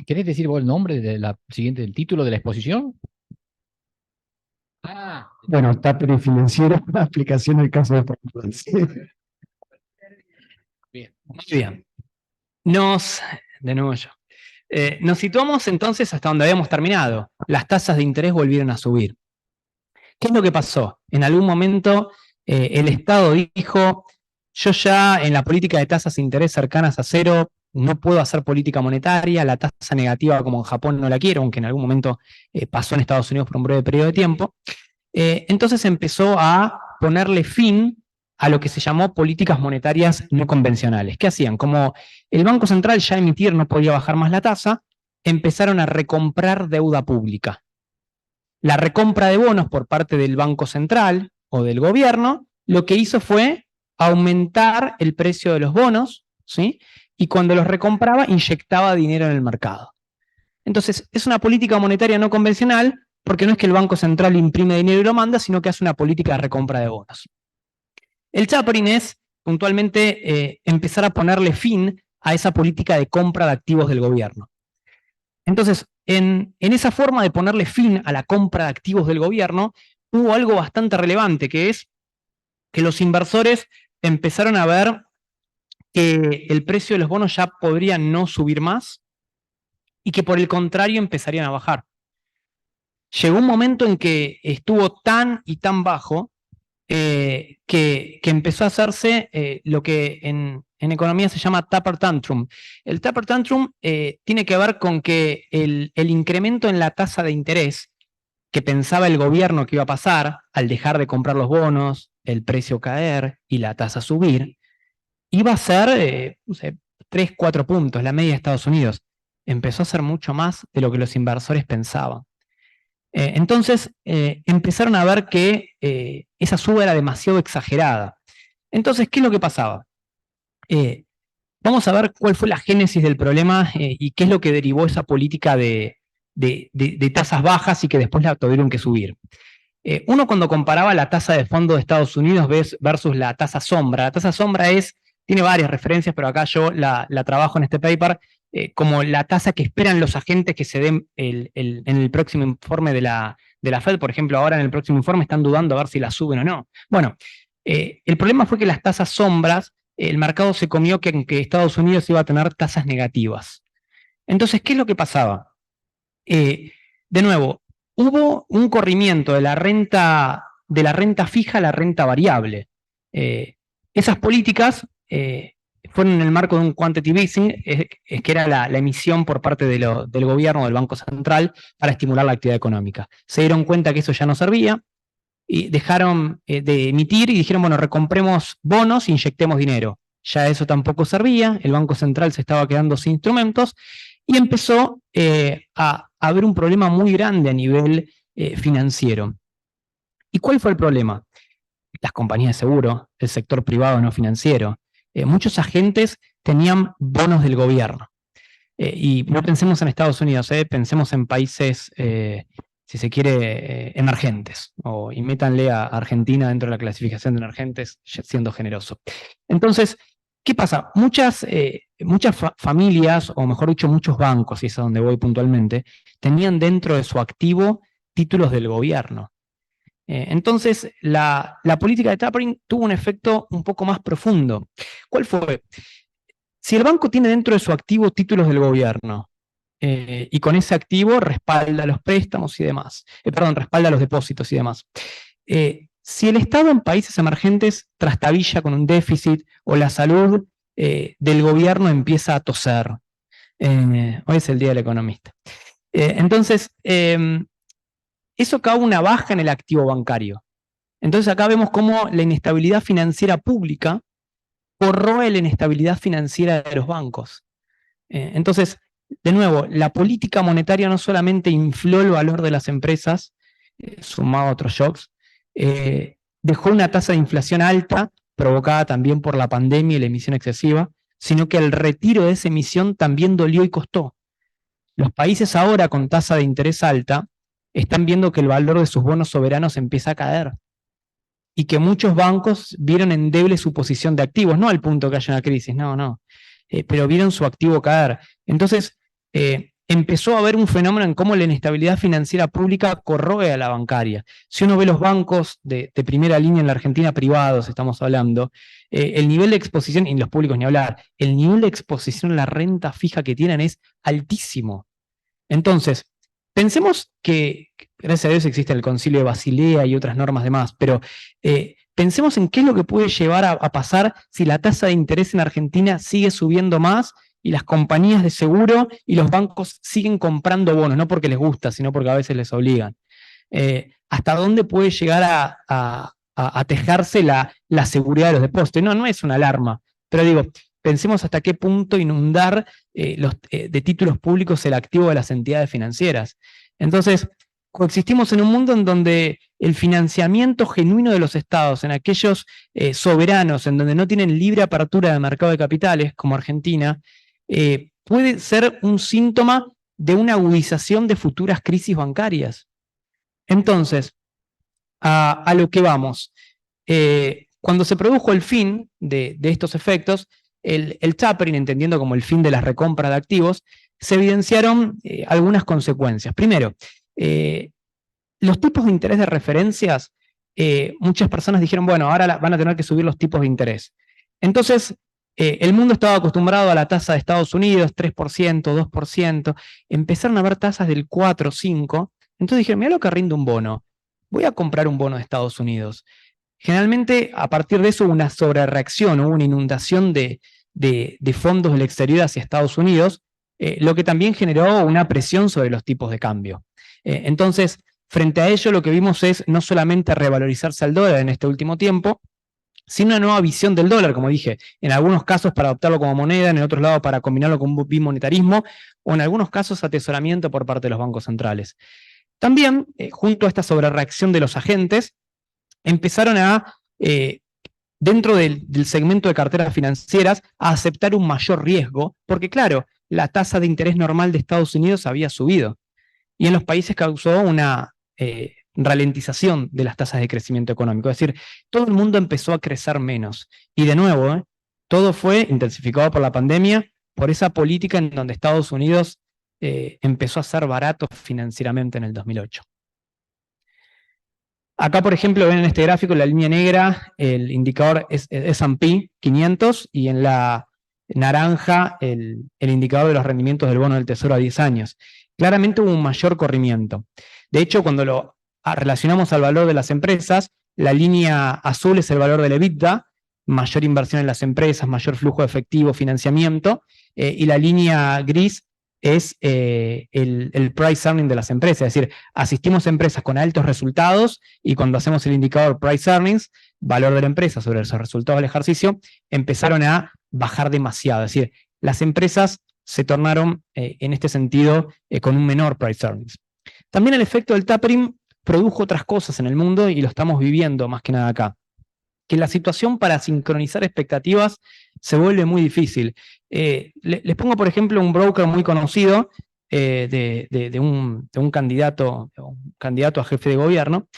¿Querés decir vos el nombre de la siguiente, el título de la exposición?
Bueno, Tapering financiero, aplicación del caso de Portugal.
Bien.
Muy bien. De nuevo yo. Nos situamos entonces hasta donde habíamos terminado. Las tasas de interés volvieron a subir. ¿Qué es lo que pasó? En algún momento el Estado dijo, yo ya en la política de tasas de interés cercanas a cero no puedo hacer política monetaria, la tasa negativa como en Japón no la quiero, aunque en algún momento pasó en Estados Unidos por un breve periodo de tiempo. Entonces empezó a ponerle fin a lo que se llamó políticas monetarias no convencionales. ¿Qué hacían? Como el Banco Central ya emitir no podía bajar más la tasa, empezaron a recomprar deuda pública. La recompra de bonos por parte del Banco Central o del gobierno, lo que hizo fue aumentar el precio de los bonos, ¿sí? Y cuando los recompraba, inyectaba dinero en el mercado. Entonces, es una política monetaria no convencional, porque no es que el Banco Central imprime dinero y lo manda, sino que hace una política de recompra de bonos. El tapering es, puntualmente, empezar a ponerle fin a esa política de compra de activos del gobierno. Entonces, en esa forma de ponerle fin a la compra de activos del gobierno, hubo algo bastante relevante, que es que los inversores empezaron a ver que el precio de los bonos ya podría no subir más y que por el contrario empezarían a bajar. llegó un momento en que estuvo tan y tan bajo que empezó a hacerse lo que en economía se llama taper tantrum. El taper tantrum tiene que ver con que el incremento en la tasa de interés que pensaba el gobierno que iba a pasar al dejar de comprar los bonos, el precio caer y la tasa subir, iba a ser, no sé, 3, 4 puntos, la media de Estados Unidos. Empezó a ser mucho más de lo que los inversores pensaban. Entonces empezaron a ver que esa suba era demasiado exagerada. Entonces, ¿qué es lo que pasaba? Vamos a ver cuál fue la génesis del problema y qué es lo que derivó esa política de tasas bajas y que después la tuvieron que subir. Uno cuando comparaba la tasa de fondo de Estados Unidos versus la tasa sombra, la tasa sombra tiene varias referencias, pero acá yo la trabajo en este paper, como la tasa que esperan los agentes que se den en el próximo informe de la Fed. Por ejemplo, ahora en el próximo informe están dudando a ver si la suben o no. Bueno, el problema fue que las tasas sombras, el mercado se comió que Estados Unidos iba a tener tasas negativas. Entonces, ¿qué es lo que pasaba? De nuevo, hubo un corrimiento de la renta fija a la renta variable. Esas políticas fueron en el marco de un quantitative easing, que era la emisión por parte del gobierno, del Banco Central, para estimular la actividad económica. Se dieron cuenta que eso ya no servía, y dejaron de emitir y dijeron, bueno, recompremos bonos e inyectemos dinero. Ya eso tampoco servía, el Banco Central se estaba quedando sin instrumentos, y empezó a haber un problema muy grande a nivel financiero. ¿Y cuál fue el problema? Las compañías de seguro, el sector privado no financiero. Muchos agentes tenían bonos del gobierno. Y no pensemos en Estados Unidos, pensemos en países, si se quiere, emergentes. Y métanle a Argentina dentro de la clasificación de emergentes, siendo generoso. Entonces, ¿qué pasa? Muchas familias, o mejor dicho, muchos bancos, y es a donde voy puntualmente, tenían dentro de su activo títulos del gobierno. Entonces, la política de tapering tuvo un efecto un poco más profundo. ¿Cuál fue? Si el banco tiene dentro de su activo títulos del gobierno, y con ese activo respalda los préstamos y demás, respalda los depósitos y demás. Si el Estado en países emergentes trastabilla con un déficit o la salud del gobierno empieza a toser, hoy es el Día del Economista. Entonces, eso causa una baja en el activo bancario. Entonces acá vemos cómo la inestabilidad financiera pública corroe la inestabilidad financiera de los bancos. Entonces, de nuevo, la política monetaria no solamente infló el valor de las empresas, sumado a otros shocks, dejó una tasa de inflación alta, provocada también por la pandemia y la emisión excesiva, sino que el retiro de esa emisión también dolió y costó. Los países ahora con tasa de interés alta están viendo que el valor de sus bonos soberanos empieza a caer y que muchos bancos vieron endeble su posición de activos, no al punto que haya una crisis, no, pero vieron su activo caer. Entonces, empezó a haber un fenómeno en cómo la inestabilidad financiera pública corroe a la bancaria. Si uno ve los bancos de primera línea en la Argentina, privados estamos hablando, el nivel de exposición, y los públicos ni hablar, el nivel de exposición a la renta fija que tienen es altísimo. Entonces, pensemos que, gracias a Dios existe el Concilio de Basilea y otras normas demás, pero pensemos en qué es lo que puede llevar a pasar si la tasa de interés en Argentina sigue subiendo más y las compañías de seguro y los bancos siguen comprando bonos, no porque les gusta, sino porque a veces les obligan. ¿Hasta dónde puede llegar a tejerse la seguridad de los depósitos? No es una alarma, pero digo, pensemos hasta qué punto inundar de títulos públicos el activo de las entidades financieras. Entonces, coexistimos en un mundo en donde el financiamiento genuino de los estados, en aquellos soberanos, en donde no tienen libre apertura de mercado de capitales, como Argentina, puede ser un síntoma de una agudización de futuras crisis bancarias. Entonces, a lo que vamos. Cuando se produjo el fin de estos efectos, el tapering, entendiendo como el fin de la recompra de activos, se evidenciaron algunas consecuencias. Primero, los tipos de interés de referencias, muchas personas dijeron, bueno, ahora van a tener que subir los tipos de interés. Entonces, el mundo estaba acostumbrado a la tasa de Estados Unidos, 3%, 2%, empezaron a haber tasas del 4, 5%, Entonces dijeron, mira lo que rinde un bono, voy a comprar un bono de Estados Unidos. Generalmente, a partir de eso, hubo una sobrereacción, hubo una inundación de fondos del exterior hacia Estados Unidos, lo que también generó una presión sobre los tipos de cambio. Entonces, frente a ello, lo que vimos es no solamente revalorizarse al dólar en este último tiempo, sino una nueva visión del dólar, como dije, en algunos casos para adoptarlo como moneda, en otros lados para combinarlo con un bimonetarismo, o en algunos casos atesoramiento por parte de los bancos centrales. También, junto a esta sobrereacción de los agentes, empezaron a, dentro del segmento de carteras financieras, a aceptar un mayor riesgo, porque claro, la tasa de interés normal de Estados Unidos había subido, y en los países causó una ralentización de las tasas de crecimiento económico, es decir, todo el mundo empezó a crecer menos, y de nuevo, todo fue intensificado por la pandemia, por esa política en donde Estados Unidos empezó a ser barato financieramente en el 2008. Acá, por ejemplo, ven en este gráfico la línea negra, el indicador es S&P 500, y en la naranja el indicador de los rendimientos del bono del Tesoro a 10 años. Claramente hubo un mayor corrimiento. De hecho, cuando lo relacionamos al valor de las empresas, la línea azul es el valor del EBITDA, mayor inversión en las empresas, mayor flujo de efectivo, financiamiento, y la línea gris es el price earning de las empresas, es decir, asistimos a empresas con altos resultados y cuando hacemos el indicador price earnings, valor de la empresa sobre esos resultados del ejercicio, empezaron a bajar demasiado, es decir, las empresas se tornaron en este sentido con un menor price earnings. También el efecto del tapering produjo otras cosas en el mundo y lo estamos viviendo más que nada acá, que la situación para sincronizar expectativas se vuelve muy difícil. Les pongo, por ejemplo, un broker muy conocido de un candidato a jefe de gobierno.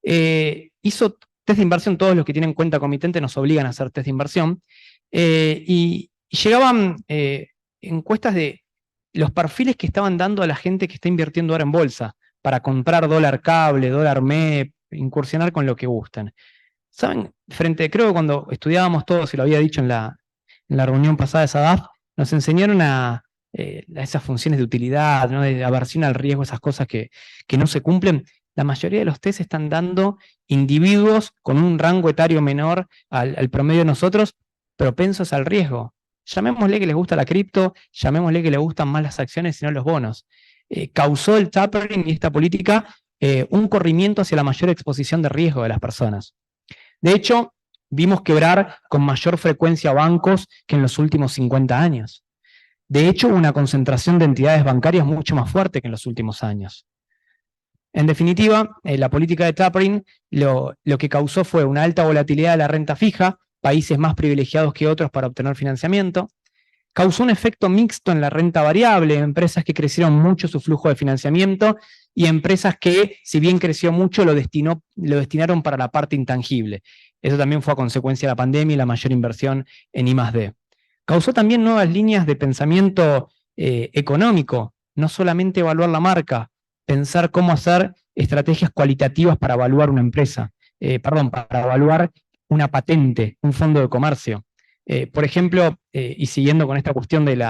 Hizo test de inversión, todos los que tienen cuenta comitente nos obligan a hacer test de inversión, y llegaban encuestas de los perfiles que estaban dando a la gente que está invirtiendo ahora en bolsa, para comprar dólar cable, dólar MEP, incursionar con lo que gustan. ¿Saben? Creo que cuando estudiábamos todos, y lo había dicho en la reunión pasada de SADAF, nos enseñaron a esas funciones de utilidad, ¿no? De aversión al riesgo, esas cosas que no se cumplen. La mayoría de los test están dando individuos con un rango etario menor al promedio de nosotros, propensos al riesgo. Llamémosle que les gusta la cripto, llamémosle que les gustan más las acciones y no los bonos. Causó el tapering y esta política un corrimiento hacia la mayor exposición de riesgo de las personas. De hecho, vimos quebrar con mayor frecuencia bancos que en los últimos 50 años. De hecho, hubo una concentración de entidades bancarias mucho más fuerte que en los últimos años. En definitiva, la política de tapering lo que causó fue una alta volatilidad de la renta fija, países más privilegiados que otros para obtener financiamiento. Causó un efecto mixto en la renta variable, empresas que crecieron mucho su flujo de financiamiento y empresas que, si bien creció mucho, lo destinaron para la parte intangible. Eso también fue a consecuencia de la pandemia y la mayor inversión en I+D. Causó también nuevas líneas de pensamiento económico, no solamente evaluar la marca, pensar cómo hacer estrategias cualitativas para evaluar una empresa, para evaluar una patente, un fondo de comercio. Por ejemplo, y siguiendo con esta cuestión del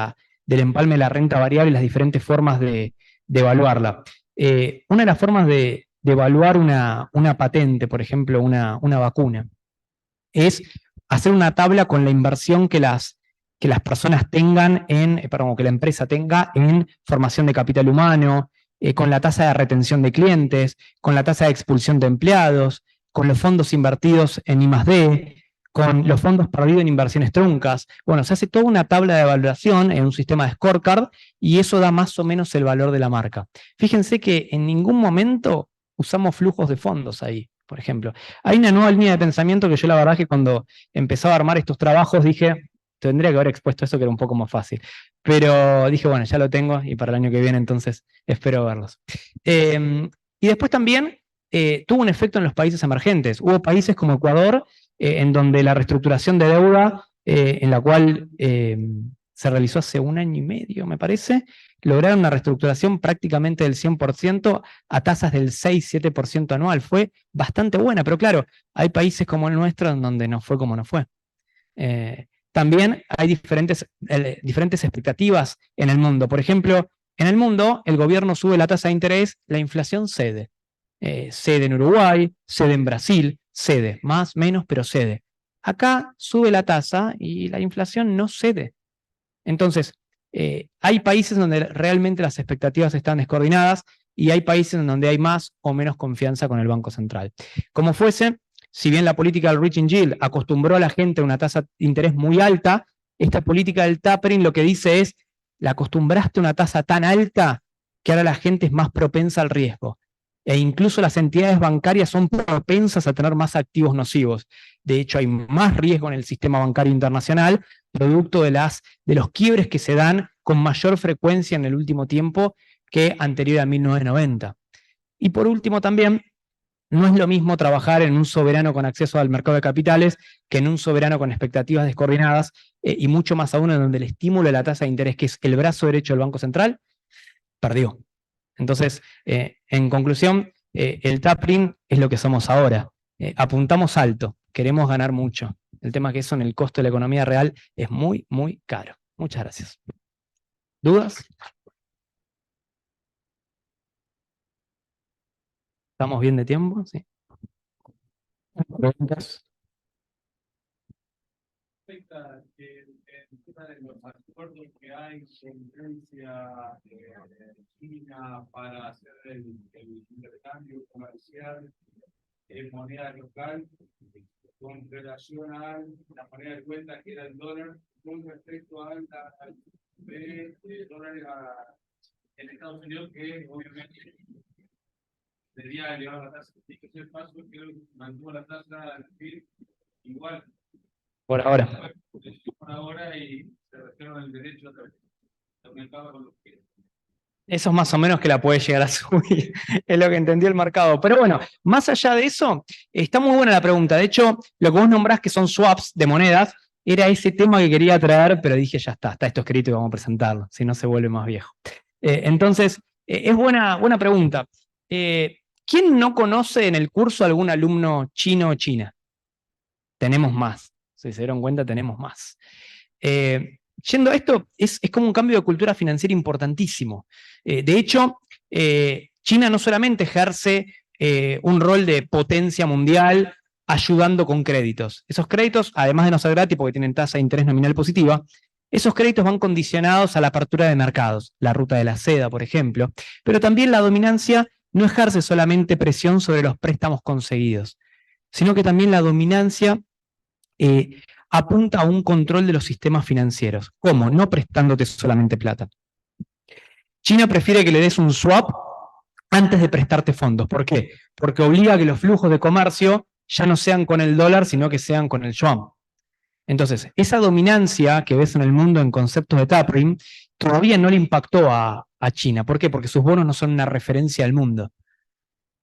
empalme de la renta variable y las diferentes formas de evaluarla. Una de las formas de evaluar una patente, por ejemplo, una vacuna, es hacer una tabla con la inversión que las personas tengan que la empresa tenga en formación de capital humano, con la tasa de retención de clientes, con la tasa de expulsión de empleados, con los fondos invertidos en I+D, con los fondos perdidos en inversiones truncas. Bueno, se hace toda una tabla de evaluación en un sistema de scorecard y eso da más o menos el valor de la marca. Fíjense que en ningún momento usamos flujos de fondos ahí, por ejemplo. Hay una nueva línea de pensamiento que yo la verdad que cuando empezaba a armar estos trabajos dije, tendría que haber expuesto eso que era un poco más fácil. Pero dije, bueno, ya lo tengo y para el año que viene entonces espero verlos. Y después también tuvo un efecto en los países emergentes. Hubo países como Ecuador, en donde la reestructuración de deuda, en la cual se realizó hace 1 año y medio, me parece, lograron una reestructuración prácticamente del 100% a tasas del 6-7% anual. Fue bastante buena, pero claro, hay países como el nuestro en donde no fue como no fue. También hay diferentes expectativas en el mundo. Por ejemplo, En el mundo, el gobierno sube la tasa de interés, la inflación cede. Cede en Uruguay, cede en Brasil, cede, más, menos, pero cede. Acá sube la tasa y la inflación no cede. Entonces, hay países donde realmente las expectativas están descoordinadas y hay países en donde hay más o menos confianza con el Banco Central. Como fuese, si bien la política del Reaching Yield acostumbró a la gente a una tasa de interés muy alta, esta política del tapering lo que dice es, la acostumbraste a una tasa tan alta que ahora la gente es más propensa al riesgo. E incluso las entidades bancarias son propensas a tener más activos nocivos. De hecho, hay más riesgo en el sistema bancario internacional, producto de los quiebres que se dan con mayor frecuencia en el último tiempo que anterior a 1990. Y por último también, no es lo mismo trabajar en un soberano con acceso al mercado de capitales que en un soberano con expectativas descoordinadas y mucho más aún en donde el estímulo de la tasa de interés, que es el brazo derecho del Banco Central, perdió. Entonces, en conclusión, el tapering es lo que somos ahora. Apuntamos alto, queremos ganar mucho. El tema es que eso en el costo de la economía real es muy, muy caro. Muchas gracias. ¿Dudas? ¿Estamos bien de tiempo? Sí. ¿Preguntas?
El tema de los acuerdos que hay con Francia, China para hacer el intercambio comercial en moneda local con relación a la moneda de cuenta que era el dólar con respecto al dólar en Estados Unidos, que obviamente debería elevar la tasa. Y que ese paso que mantuvo la tasa al PIB igual.
Por ahora.
Por ahora y se refieren el derecho a aumentar con los que.
Eso es más o menos que la puede llegar a subir, es lo que entendió el mercado. Pero bueno, más allá de eso, está muy buena la pregunta. De hecho, lo que vos nombrás que son swaps de monedas, era ese tema que quería traer, pero dije, ya está esto escrito y vamos a presentarlo, si no se vuelve más viejo. Entonces, es buena pregunta. ¿Quién no conoce en el curso algún alumno chino o china? Tenemos más. Si se dieron cuenta, tenemos más. Yendo a esto, es como un cambio de cultura financiera importantísimo. De hecho, China no solamente ejerce un rol de potencia mundial ayudando con créditos. Esos créditos, además de no ser gratis porque tienen tasa de interés nominal positiva, esos créditos van condicionados a la apertura de mercados, la ruta de la seda, por ejemplo, pero también la dominancia no ejerce solamente presión sobre los préstamos conseguidos, sino que también la dominancia apunta a un control de los sistemas financieros. ¿Cómo? No prestándote solamente plata. China prefiere que le des un swap antes de prestarte fondos. ¿Por qué? Porque obliga a que los flujos de comercio ya no sean con el dólar, sino que sean con el yuan. Entonces, esa dominancia que ves en el mundo en conceptos de tapering todavía no le impactó a China. ¿Por qué? Porque sus bonos no son una referencia al mundo.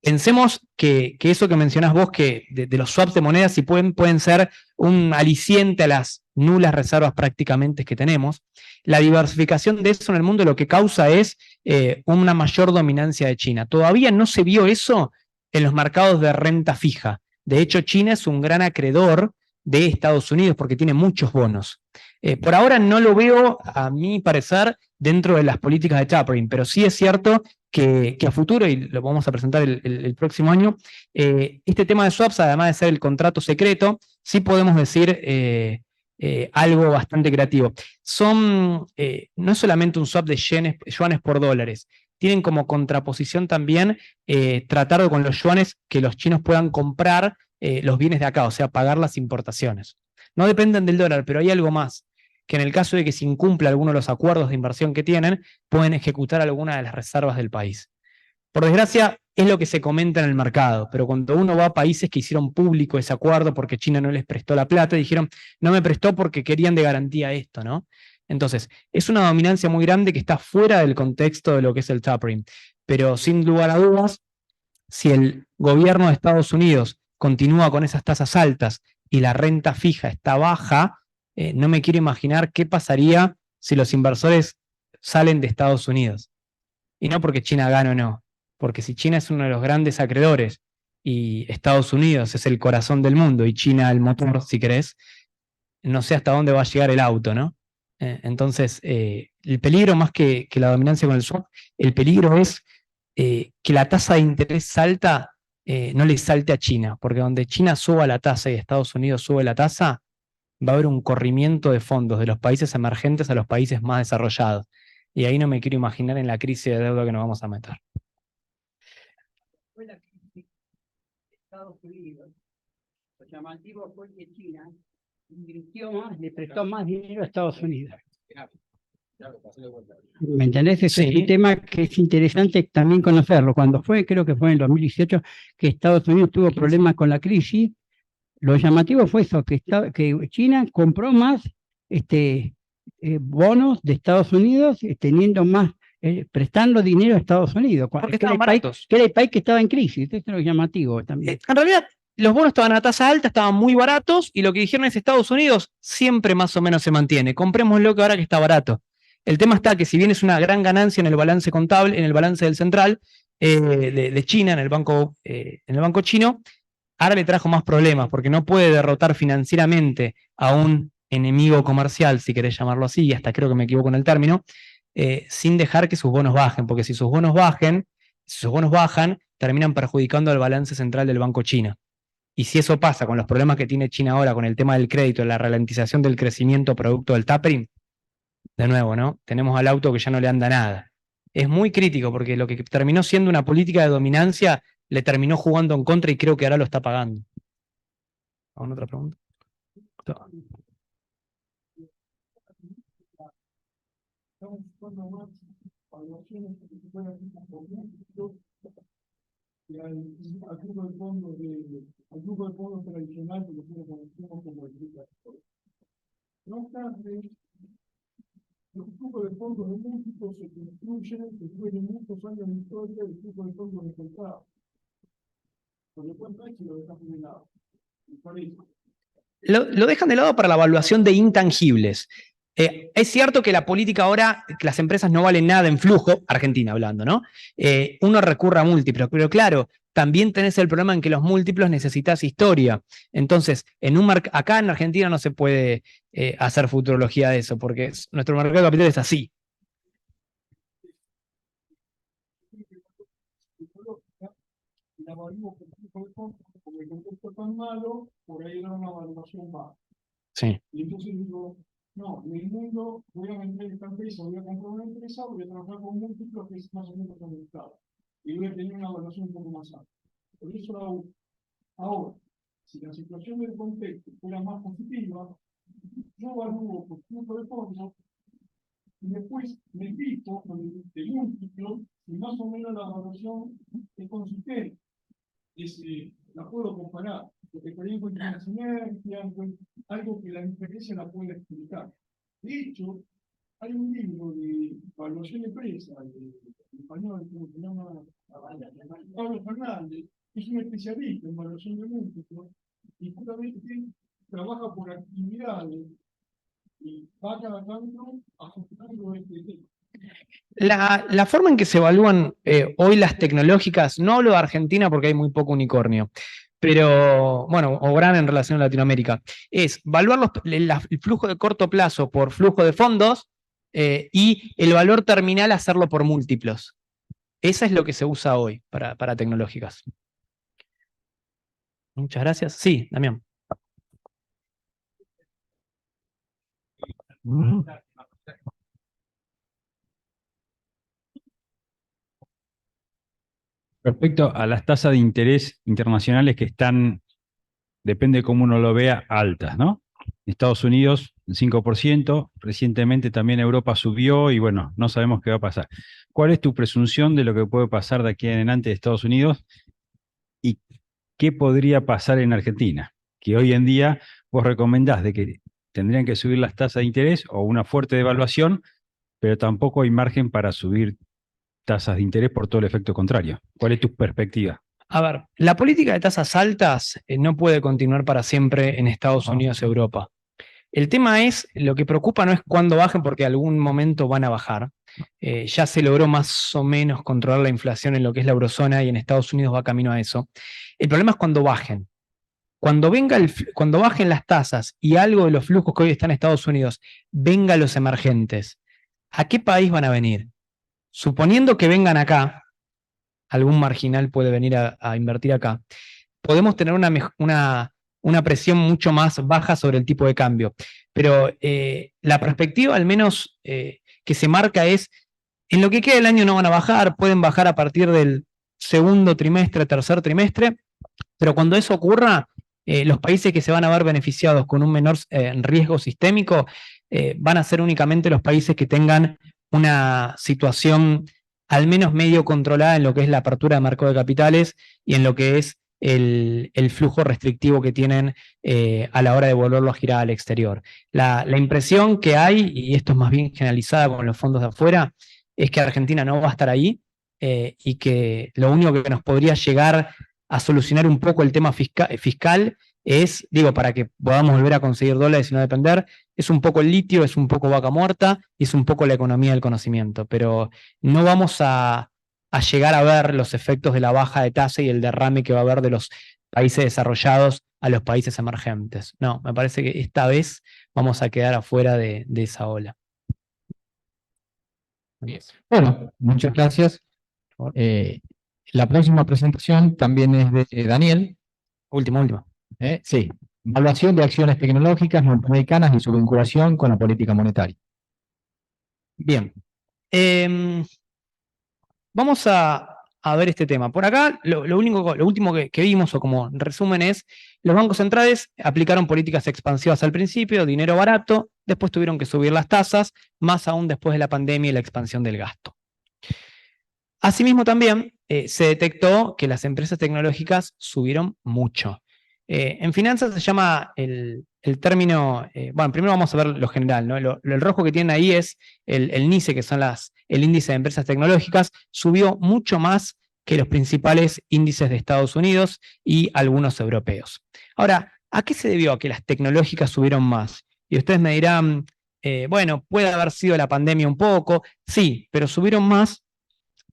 Pensemos que eso que mencionás vos, que de los swaps de monedas, si pueden ser un aliciente a las nulas reservas prácticamente que tenemos. La diversificación de eso en el mundo lo que causa es una mayor dominancia de China. Todavía no se vio eso en los mercados de renta fija. De hecho, China es un gran acreedor de Estados Unidos porque tiene muchos bonos. Por ahora no lo veo, a mi parecer, dentro de las políticas de tapering, pero sí es cierto que a futuro, y lo vamos a presentar el próximo año, este tema de swaps, además de ser el contrato secreto, sí podemos decir algo bastante creativo. No es solamente un swap de yuanes por dólares, tienen como contraposición también tratar de con los yuanes que los chinos puedan comprar los bienes de acá, o sea, pagar las importaciones. No dependen del dólar, pero hay algo más, que en el caso de que se incumpla alguno de los acuerdos de inversión que tienen, pueden ejecutar alguna de las reservas del país. Por desgracia, es lo que se comenta en el mercado, pero cuando uno va a países que hicieron público ese acuerdo porque China no les prestó la plata, dijeron, no me prestó porque querían de garantía esto, ¿no? Entonces, es una dominancia muy grande que está fuera del contexto de lo que es el tapering. Pero sin lugar a dudas, si el gobierno de Estados Unidos continúa con esas tasas altas y la renta fija está baja, no me quiero imaginar qué pasaría si los inversores salen de Estados Unidos. Y no porque China gane o no, porque si China es uno de los grandes acreedores y Estados Unidos es el corazón del mundo y China el motor, si querés, no sé hasta dónde va a llegar el auto, ¿no? Entonces, el peligro más que la dominancia con el swap, el peligro es que la tasa de interés salta, no le salte a China, porque donde China suba la tasa y Estados Unidos sube la tasa, va a haber un corrimiento de fondos de los países emergentes a los países más desarrollados. Y ahí no me quiero imaginar en la crisis de deuda que nos vamos a meter.
Fue la crisis de Estados Unidos. Lo llamativo fue que China invirtió más, le prestó más dinero a Estados Unidos. ¿Me entendés? Ese es un tema que es interesante también conocerlo. Cuando fue, creo que fue en el 2018, que Estados Unidos tuvo problemas con la crisis, lo llamativo fue eso, que China compró más bonos de Estados Unidos, teniendo más, prestando dinero a Estados Unidos,
Porque
que era
estaban baratos.
que era el país que estaba en crisis. Eso es lo llamativo también.
En realidad, los bonos estaban a tasa alta, estaban muy baratos, y lo que dijeron es Estados Unidos siempre más o menos se mantiene. Comprémoslo que ahora que está barato. El tema está que si bien es una gran ganancia en el balance contable, en el balance del central de China, en el banco chino, ahora le trajo más problemas, porque no puede derrotar financieramente a un enemigo comercial, si querés llamarlo así, y hasta creo que me equivoco en el término, sin dejar que sus bonos bajen, porque si sus bonos bajan, terminan perjudicando al balance central del banco chino. Y si eso pasa con los problemas que tiene China ahora con el tema del crédito, la ralentización del crecimiento producto del tapering, de nuevo, ¿no? Tenemos al auto que ya no le anda nada. Es muy crítico porque lo que terminó siendo una política de dominancia le terminó jugando en contra y creo que ahora lo está pagando. ¿Alguna otra pregunta?
Al grupo de fondos tradicional que nosotros conocemos como el grupo. No obstante, los grupos de fondos de múltiplos se construyen después de muchos años de historia del grupo de fondos de contado. Por lo cual, si lo dejan de lado. Y por eso.
Lo dejan de lado para la evaluación de intangibles. Es cierto que la política ahora, que las empresas no valen nada en flujo, Argentina hablando, ¿no? Uno recurre a múltiplos, pero claro, también tenés el problema en que los múltiplos necesitas historia. Entonces, acá en Argentina no se puede hacer futurología de eso, porque nuestro mercado de capital es así.
La evaluó como el contexto tan malo, por ahí era una evaluación baja.
Sí.
Y entonces digo, no, en el mundo voy a vender esta empresa, voy a comprar una empresa, voy a trabajar con múltiplos que es más o menos conectado. Y voy a tener una evaluación un poco más alta. Por eso la hago. Ahora, si la situación del contexto fuera más positiva, yo evalúo por punto de fondos y después me fijo con el múltiplo y más o menos la evaluación es consistente. La puedo comparar, porque por ahí encuentro una sinergia, algo que la experiencia la puede explicar. De hecho, hay un libro de evaluación de empresa, de español, que se llama Pablo Fernández, que es un especialista en evaluación de múltiplos, y justamente trabaja por actividades y va cada tanto ajustando este tema.
La forma en que se evalúan hoy las tecnológicas, no hablo de Argentina porque hay muy poco unicornio, pero bueno, o gran en relación a Latinoamérica, es evaluar el flujo de corto plazo por flujo de fondos y el valor terminal hacerlo por múltiplos. Eso es lo que se usa hoy para tecnológicas. Muchas gracias. Sí, Damián.
Respecto a las tasas de interés internacionales que están, depende de cómo uno lo vea, altas, ¿no? Estados Unidos, 5%, recientemente también Europa subió y bueno, no sabemos qué va a pasar. ¿Cuál es tu presunción de lo que puede pasar de aquí en adelante de Estados Unidos y qué podría pasar en Argentina? Que hoy en día vos recomendás de que tendrían que subir las tasas de interés o una fuerte devaluación, pero tampoco hay margen para subir tasas de interés por todo el efecto contrario. ¿Cuál es tu perspectiva?
A ver, la política de tasas altas no puede continuar para siempre en Estados Unidos y Europa. El tema es, lo que preocupa no es cuándo bajen, porque algún momento van a bajar. Ya se logró más o menos controlar la inflación en lo que es la eurozona y en Estados Unidos va camino a eso. El problema es cuando bajen. cuando cuando bajen las tasas y algo de los flujos que hoy están en Estados Unidos venga a los emergentes, ¿a qué país van a venir? Suponiendo que vengan acá, algún marginal puede venir a invertir acá, podemos tener una presión mucho más baja sobre el tipo de cambio. Pero la perspectiva, al menos que se marca, es, en lo que queda del año no van a bajar, pueden bajar a partir del segundo trimestre, tercer trimestre, pero cuando eso ocurra, los países que se van a ver beneficiados con un menor riesgo sistémico van a ser únicamente los países que tengan una situación al menos medio controlada en lo que es la apertura de mercado de capitales y en lo que es el flujo restrictivo que tienen a la hora de volverlo a girar al exterior. La impresión que hay, y esto es más bien generalizada con los fondos de afuera, es que Argentina no va a estar ahí y que lo único que nos podría llegar a solucionar un poco el tema fiscal es, digo, para que podamos volver a conseguir dólares y no depender, es un poco el litio, es un poco vaca muerta y es un poco la economía del conocimiento, pero no vamos a llegar a ver los efectos de la baja de tasa y el derrame que va a haber de los países desarrollados a los países emergentes. No, me parece que esta vez vamos a quedar afuera de esa ola.
Bueno, muchas gracias. La próxima presentación también es de Daniel.
Último.
Sí, evaluación de acciones tecnológicas norteamericanas y su vinculación con la política monetaria.
Bien. Vamos a ver este tema. Por acá, lo último que vimos, o como resumen, es los bancos centrales aplicaron políticas expansivas al principio, dinero barato, después tuvieron que subir las tasas, más aún después de la pandemia y la expansión del gasto. Asimismo, también se detectó que las empresas tecnológicas subieron mucho. En finanzas se llama el término, bueno, primero vamos a ver lo general, ¿no? El rojo que tienen ahí es el NICE, que son el índice de empresas tecnológicas, subió mucho más que los principales índices de Estados Unidos y algunos europeos. Ahora, ¿a qué se debió a que las tecnológicas subieron más? Y ustedes me dirán, bueno, puede haber sido la pandemia un poco, sí, pero subieron más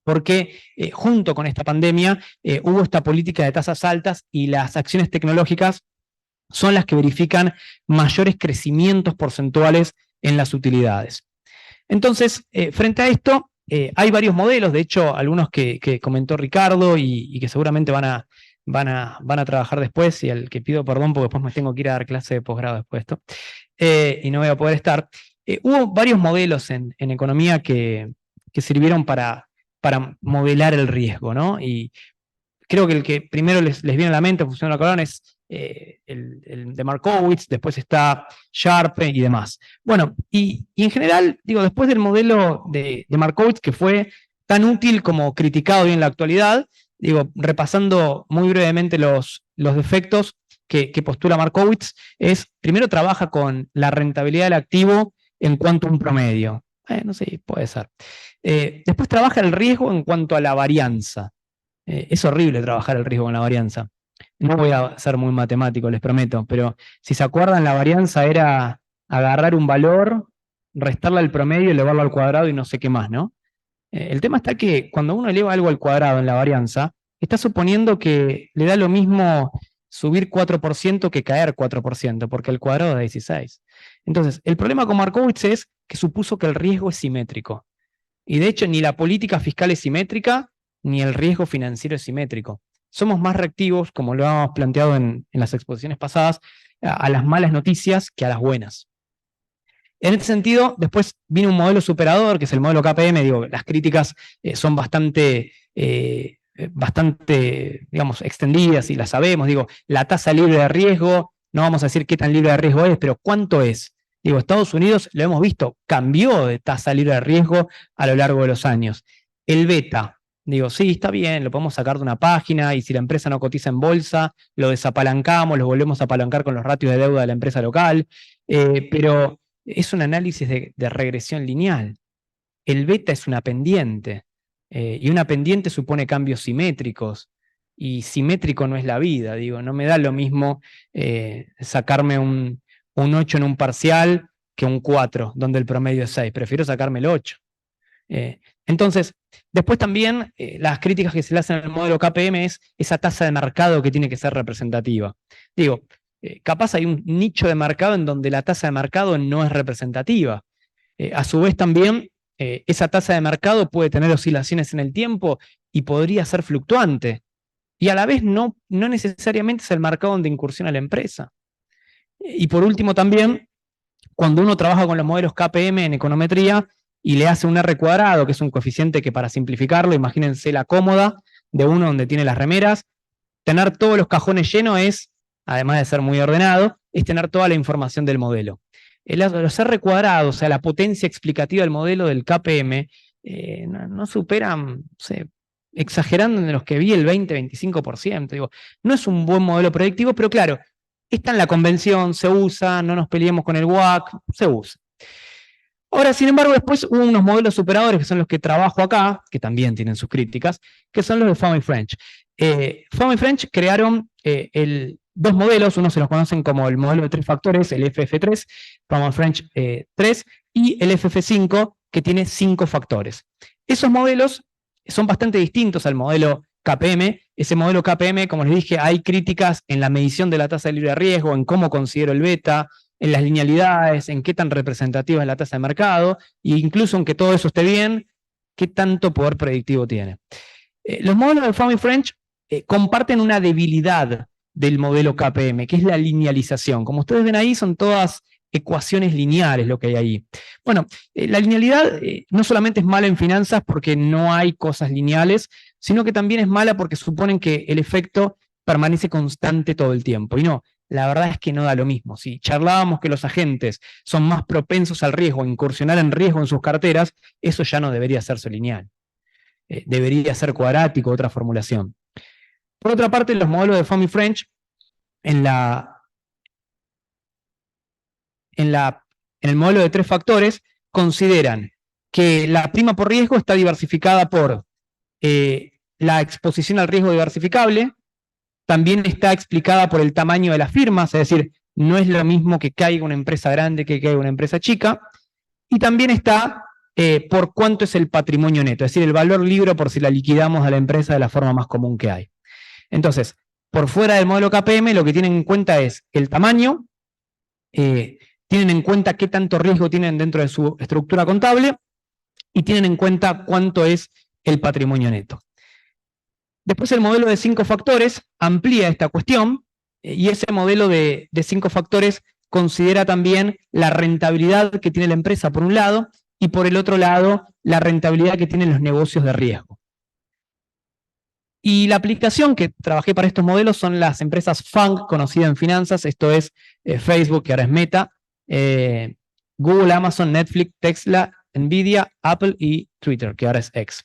porque junto con esta pandemia hubo esta política de tasas altas y las acciones tecnológicas son las que verifican mayores crecimientos porcentuales en las utilidades. Entonces, frente a esto, hay varios modelos, de hecho, algunos que comentó Ricardo y que seguramente van a trabajar después, y al que pido perdón porque después me tengo que ir a dar clase de posgrado después de esto, y no voy a poder estar. Hubo varios modelos en economía que sirvieron para modelar el riesgo, ¿no? Y creo que el que primero les viene a la mente, funciona la corona, es el de Markowitz, después está Sharpe y demás. Bueno, y en general, digo, después del modelo de Markowitz, que fue tan útil como criticado hoy en la actualidad, digo, repasando muy brevemente los defectos que postula Markowitz, es, primero trabaja con la rentabilidad del activo en cuanto a un promedio. No sé, puede ser. Después trabaja el riesgo en cuanto a la varianza. Es horrible trabajar el riesgo con la varianza. No voy a ser muy matemático, les prometo, pero si se acuerdan, la varianza era agarrar un valor, restarle al promedio, elevarlo al cuadrado y no sé qué más, ¿no? El tema está que cuando uno eleva algo al cuadrado en la varianza, está suponiendo que le da lo mismo subir 4% que caer 4%, porque el cuadrado da 16. Entonces, el problema con Markowitz es que supuso que el riesgo es simétrico. Y de hecho, ni la política fiscal es simétrica, ni el riesgo financiero es simétrico. Somos más reactivos, como lo habíamos planteado en las exposiciones pasadas, a las malas noticias que a las buenas. En este sentido, después vino un modelo superador, que es el modelo KPM. Digo, las críticas son bastante, digamos, extendidas y las sabemos. Digo, la tasa libre de riesgo, no vamos a decir qué tan libre de riesgo es, pero ¿cuánto es? Digo, Estados Unidos, lo hemos visto, cambió de tasa libre de riesgo a lo largo de los años. El beta, digo, sí, está bien, lo podemos sacar de una página y si la empresa no cotiza en bolsa, lo desapalancamos, lo volvemos a apalancar con los ratios de deuda de la empresa local, pero es un análisis de regresión lineal. El beta es una pendiente, y una pendiente supone cambios simétricos, y simétrico no es la vida, digo, no me da lo mismo sacarme un 8 en un parcial que un 4, donde el promedio es 6, prefiero sacarme el 8. Entonces, después también las críticas que se le hacen al modelo KPM es esa tasa de mercado que tiene que ser representativa. Digo, capaz hay un nicho de mercado en donde la tasa de mercado no es representativa. A su vez también, esa tasa de mercado puede tener oscilaciones en el tiempo y podría ser fluctuante. Y a la vez no necesariamente es el mercado donde incursiona la empresa. Y por último también, cuando uno trabaja con los modelos KPM en econometría y le hace un R cuadrado, que es un coeficiente que para simplificarlo, imagínense la cómoda de uno donde tiene las remeras, tener todos los cajones llenos es, además de ser muy ordenado, es tener toda la información del modelo. Los R cuadrados, o sea, la potencia explicativa del modelo del KPM, no superan, no sé, exagerando en los que vi el 20-25%. Digo, no es un buen modelo predictivo, pero claro, está en la convención, se usa, no nos peleemos con el WACC, se usa. Ahora, sin embargo, después hubo unos modelos superadores, que son los que trabajo acá, que también tienen sus críticas, que son los de Fama y French. Fama y French crearon dos modelos, uno se los conocen como el modelo de 3 factores, el FF3, Fama y French 3, y el FF5, que tiene 5 factores. Esos modelos son bastante distintos al modelo KPM. Ese modelo KPM, como les dije, hay críticas en la medición de la tasa de libre riesgo, en cómo considero el beta, en las linealidades, en qué tan representativa es la tasa de mercado, e incluso aunque todo eso esté bien, qué tanto poder predictivo tiene. Los modelos de Fama y French comparten una debilidad del modelo KPM, que es la linealización. Como ustedes ven ahí, son todas ecuaciones lineales lo que hay ahí. Bueno, la linealidad no solamente es mala en finanzas porque no hay cosas lineales, sino que también es mala porque suponen que el efecto permanece constante todo el tiempo. Y no, la verdad es que no da lo mismo. Si charlábamos que los agentes son más propensos al riesgo, a incursionar en riesgo en sus carteras, eso ya no debería serse lineal. Debería ser cuadrático, otra formulación. Por otra parte, los modelos de Fama y French, en el modelo de 3 factores, consideran que la prima por riesgo está diversificada por la exposición al riesgo diversificable, también está explicada por el tamaño de las firmas, es decir, no es lo mismo que caiga una empresa grande que caiga una empresa chica, y también está por cuánto es el patrimonio neto, es decir, el valor libre por si la liquidamos a la empresa de la forma más común que hay. Entonces, por fuera del modelo KPM, lo que tienen en cuenta es el tamaño, tienen en cuenta qué tanto riesgo tienen dentro de su estructura contable, y tienen en cuenta cuánto es el patrimonio neto. Después el modelo de 5 factores amplía esta cuestión, y ese modelo de 5 factores considera también la rentabilidad que tiene la empresa por un lado, y por el otro lado, la rentabilidad que tienen los negocios de riesgo. Y la aplicación que trabajé para estos modelos son las empresas FANG, conocidas en finanzas, esto es Facebook, que ahora es Meta, Google, Amazon, Netflix, Tesla, Nvidia, Apple y Twitter, que ahora es X.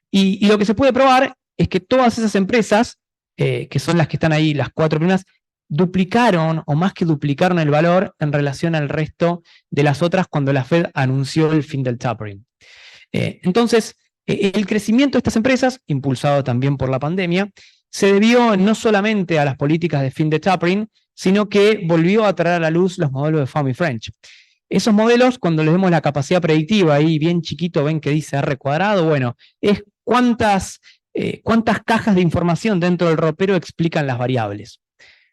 Y lo que se puede probar es que todas esas empresas, que son las que están ahí, las 4 primeras, duplicaron, o más que duplicaron el valor en relación al resto de las otras cuando la Fed anunció el fin del tapering. Entonces, el crecimiento de estas empresas, impulsado también por la pandemia, se debió no solamente a las políticas de fin de tapering, sino que volvió a traer a la luz los modelos de Fama y French. Esos modelos, cuando les vemos la capacidad predictiva, ahí bien chiquito ven que dice R cuadrado, bueno, es cuántas cajas de información dentro del ropero explican las variables.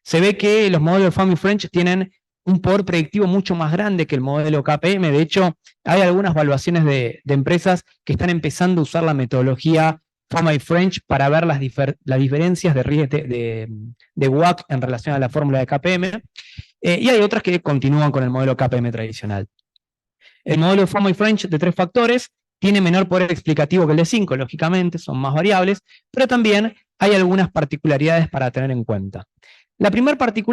Se ve que los modelos de Fama y French tienen un poder predictivo mucho más grande que el modelo KPM. De hecho, hay algunas evaluaciones de empresas que están empezando a usar la metodología Fama y French para ver las diferencias de WACC en relación a la fórmula de KPM, y hay otras que continúan con el modelo KPM tradicional. El modelo Fama y French de 3 factores tiene menor poder explicativo que el de 5, lógicamente, son más variables, pero también hay algunas particularidades para tener en cuenta. La primera cuestión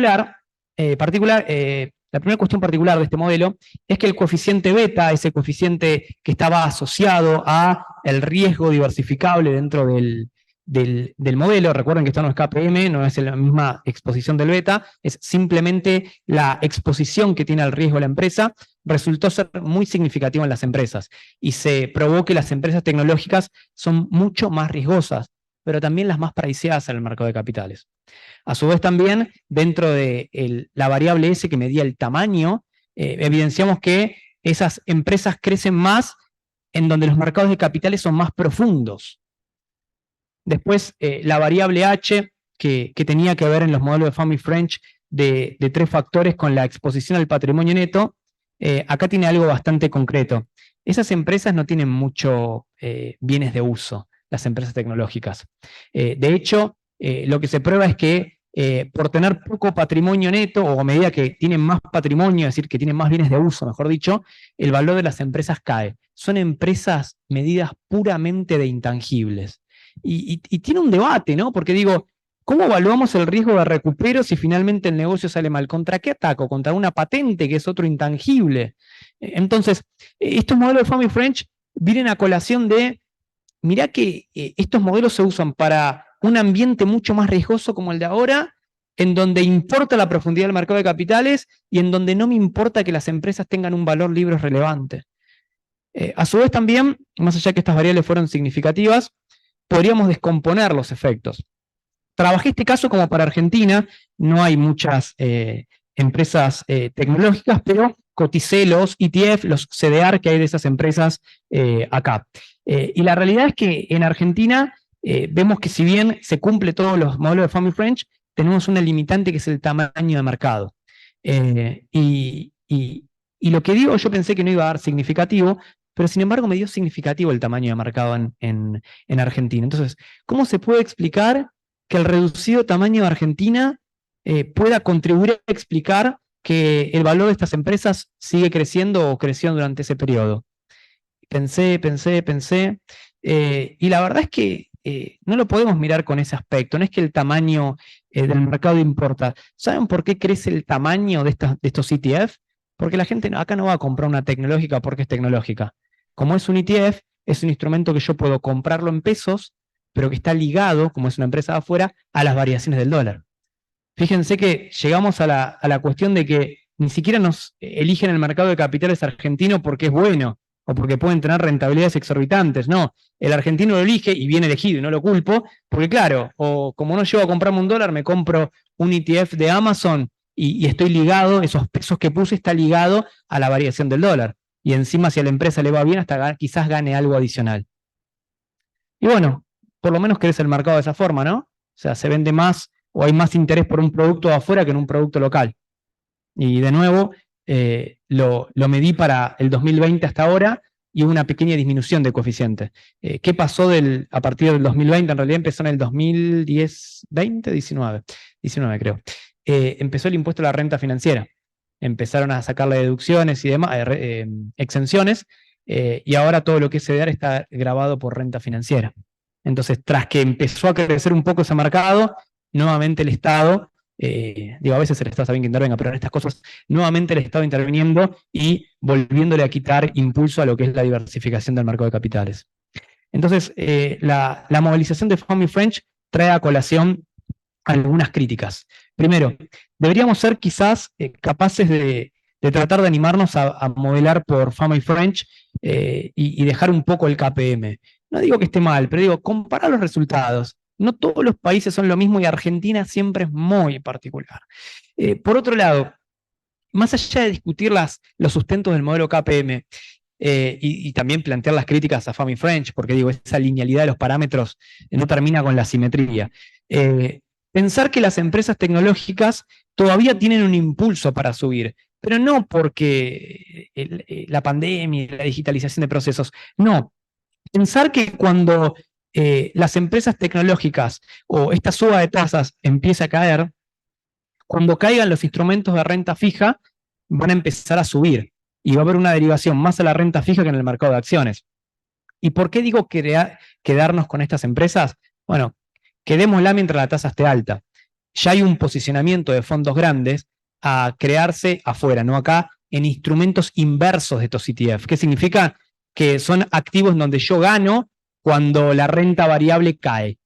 particular de este modelo es que el coeficiente beta, ese coeficiente que estaba asociado a el riesgo diversificable dentro del modelo, recuerden que esto no es KPM, no es la misma exposición del beta, es simplemente la exposición que tiene al riesgo la empresa, resultó ser muy significativo en las empresas, y se probó que las empresas tecnológicas son mucho más riesgosas, pero también las más priceadas en el mercado de capitales. A su vez también, dentro de la variable S que medía el tamaño, evidenciamos que esas empresas crecen más en donde los mercados de capitales son más profundos. Después, la variable H, que tenía que ver en los modelos de Family French de 3 factores con la exposición al patrimonio neto, acá tiene algo bastante concreto. Esas empresas no tienen mucho bienes de uso, las empresas tecnológicas. De hecho, lo que se prueba es que por tener poco patrimonio neto, o a medida que tienen más patrimonio, es decir, que tienen más bienes de uso, mejor dicho, el valor de las empresas cae. Son empresas medidas puramente de intangibles. Y tiene un debate, ¿no? Porque digo, ¿cómo evaluamos el riesgo de recupero si finalmente el negocio sale mal? ¿Contra qué ataco? ¿Contra una patente que es otro intangible? Entonces, estos modelos de Family French vienen a colación de, mirá que estos modelos se usan para un ambiente mucho más riesgoso como el de ahora, en donde importa la profundidad del mercado de capitales y en donde no me importa que las empresas tengan un valor libre relevante. A su vez también, más allá que estas variables fueron significativas, podríamos descomponer los efectos. Trabajé este caso como para Argentina, no hay muchas empresas tecnológicas, pero coticé los ETF, los CDR que hay de esas empresas acá. Y la realidad es que en Argentina vemos que si bien se cumple todos los modelos de Family French, tenemos una limitante que es el tamaño de mercado. Y lo que digo, yo pensé que no iba a dar significativo, pero sin embargo me dio significativo el tamaño de mercado en Argentina. Entonces, ¿cómo se puede explicar que el reducido tamaño de Argentina pueda contribuir a explicar que el valor de estas empresas sigue creciendo o creció durante ese periodo? Pensé, y la verdad es que no lo podemos mirar con ese aspecto, no es que el tamaño del mercado importa. ¿Saben por qué crece el tamaño de estos ETF? Porque la gente acá no va a comprar una tecnológica porque es tecnológica. Como es un ETF, es un instrumento que yo puedo comprarlo en pesos, pero que está ligado, como es una empresa de afuera, a las variaciones del dólar. Fíjense que llegamos a la cuestión de que ni siquiera nos eligen el mercado de capitales argentino porque es bueno, o porque pueden tener rentabilidades exorbitantes. No, el argentino lo elige y bien elegido, y no lo culpo, porque claro, o como no llego a comprarme un dólar, me compro un ETF de Amazon y estoy ligado, esos pesos que puse está ligado a la variación del dólar. Y encima si a la empresa le va bien, hasta quizás gane algo adicional. Y bueno, por lo menos crece el mercado de esa forma, ¿no? O sea, se vende más o hay más interés por un producto de afuera que en un producto local. Y de nuevo, lo medí para el 2020 hasta ahora y hubo una pequeña disminución de coeficiente. ¿Qué pasó a partir del 2020? En realidad empezó en el 2010, 20, 19 creo. Empezó el impuesto a la renta financiera. Empezaron a sacarle deducciones y demás, exenciones, y ahora todo lo que es CDR está grabado por renta financiera. Entonces, tras que empezó a crecer un poco ese mercado, nuevamente el Estado, a veces el Estado está bien que intervenga, pero en estas cosas, nuevamente el Estado interviniendo y volviéndole a quitar impulso a lo que es la diversificación del mercado de capitales. Entonces, la movilización de Family French trae a colación algunas críticas. Primero, deberíamos ser quizás capaces de tratar de animarnos a modelar por Family French y dejar un poco el KPM. No digo que esté mal, pero digo, comparar los resultados. No todos los países son lo mismo y Argentina siempre es muy particular. Por otro lado, más allá de discutir los sustentos del modelo KPM y también plantear las críticas a Family French, porque digo, esa linealidad de los parámetros no termina con la simetría. Pensar que las empresas tecnológicas todavía tienen un impulso para subir, pero no porque la pandemia y la digitalización de procesos, no. Pensar que cuando las empresas tecnológicas o esta suba de tasas empieza a caer, cuando caigan los instrumentos de renta fija, van a empezar a subir y va a haber una derivación más a la renta fija que en el mercado de acciones. ¿Y por qué digo quedarnos con estas empresas? Bueno, quedémosla mientras la tasa esté alta. Ya hay un posicionamiento de fondos grandes a crearse afuera, no acá, en instrumentos inversos de estos ETF. ¿Qué significa? Que son activos donde yo gano cuando la renta variable cae.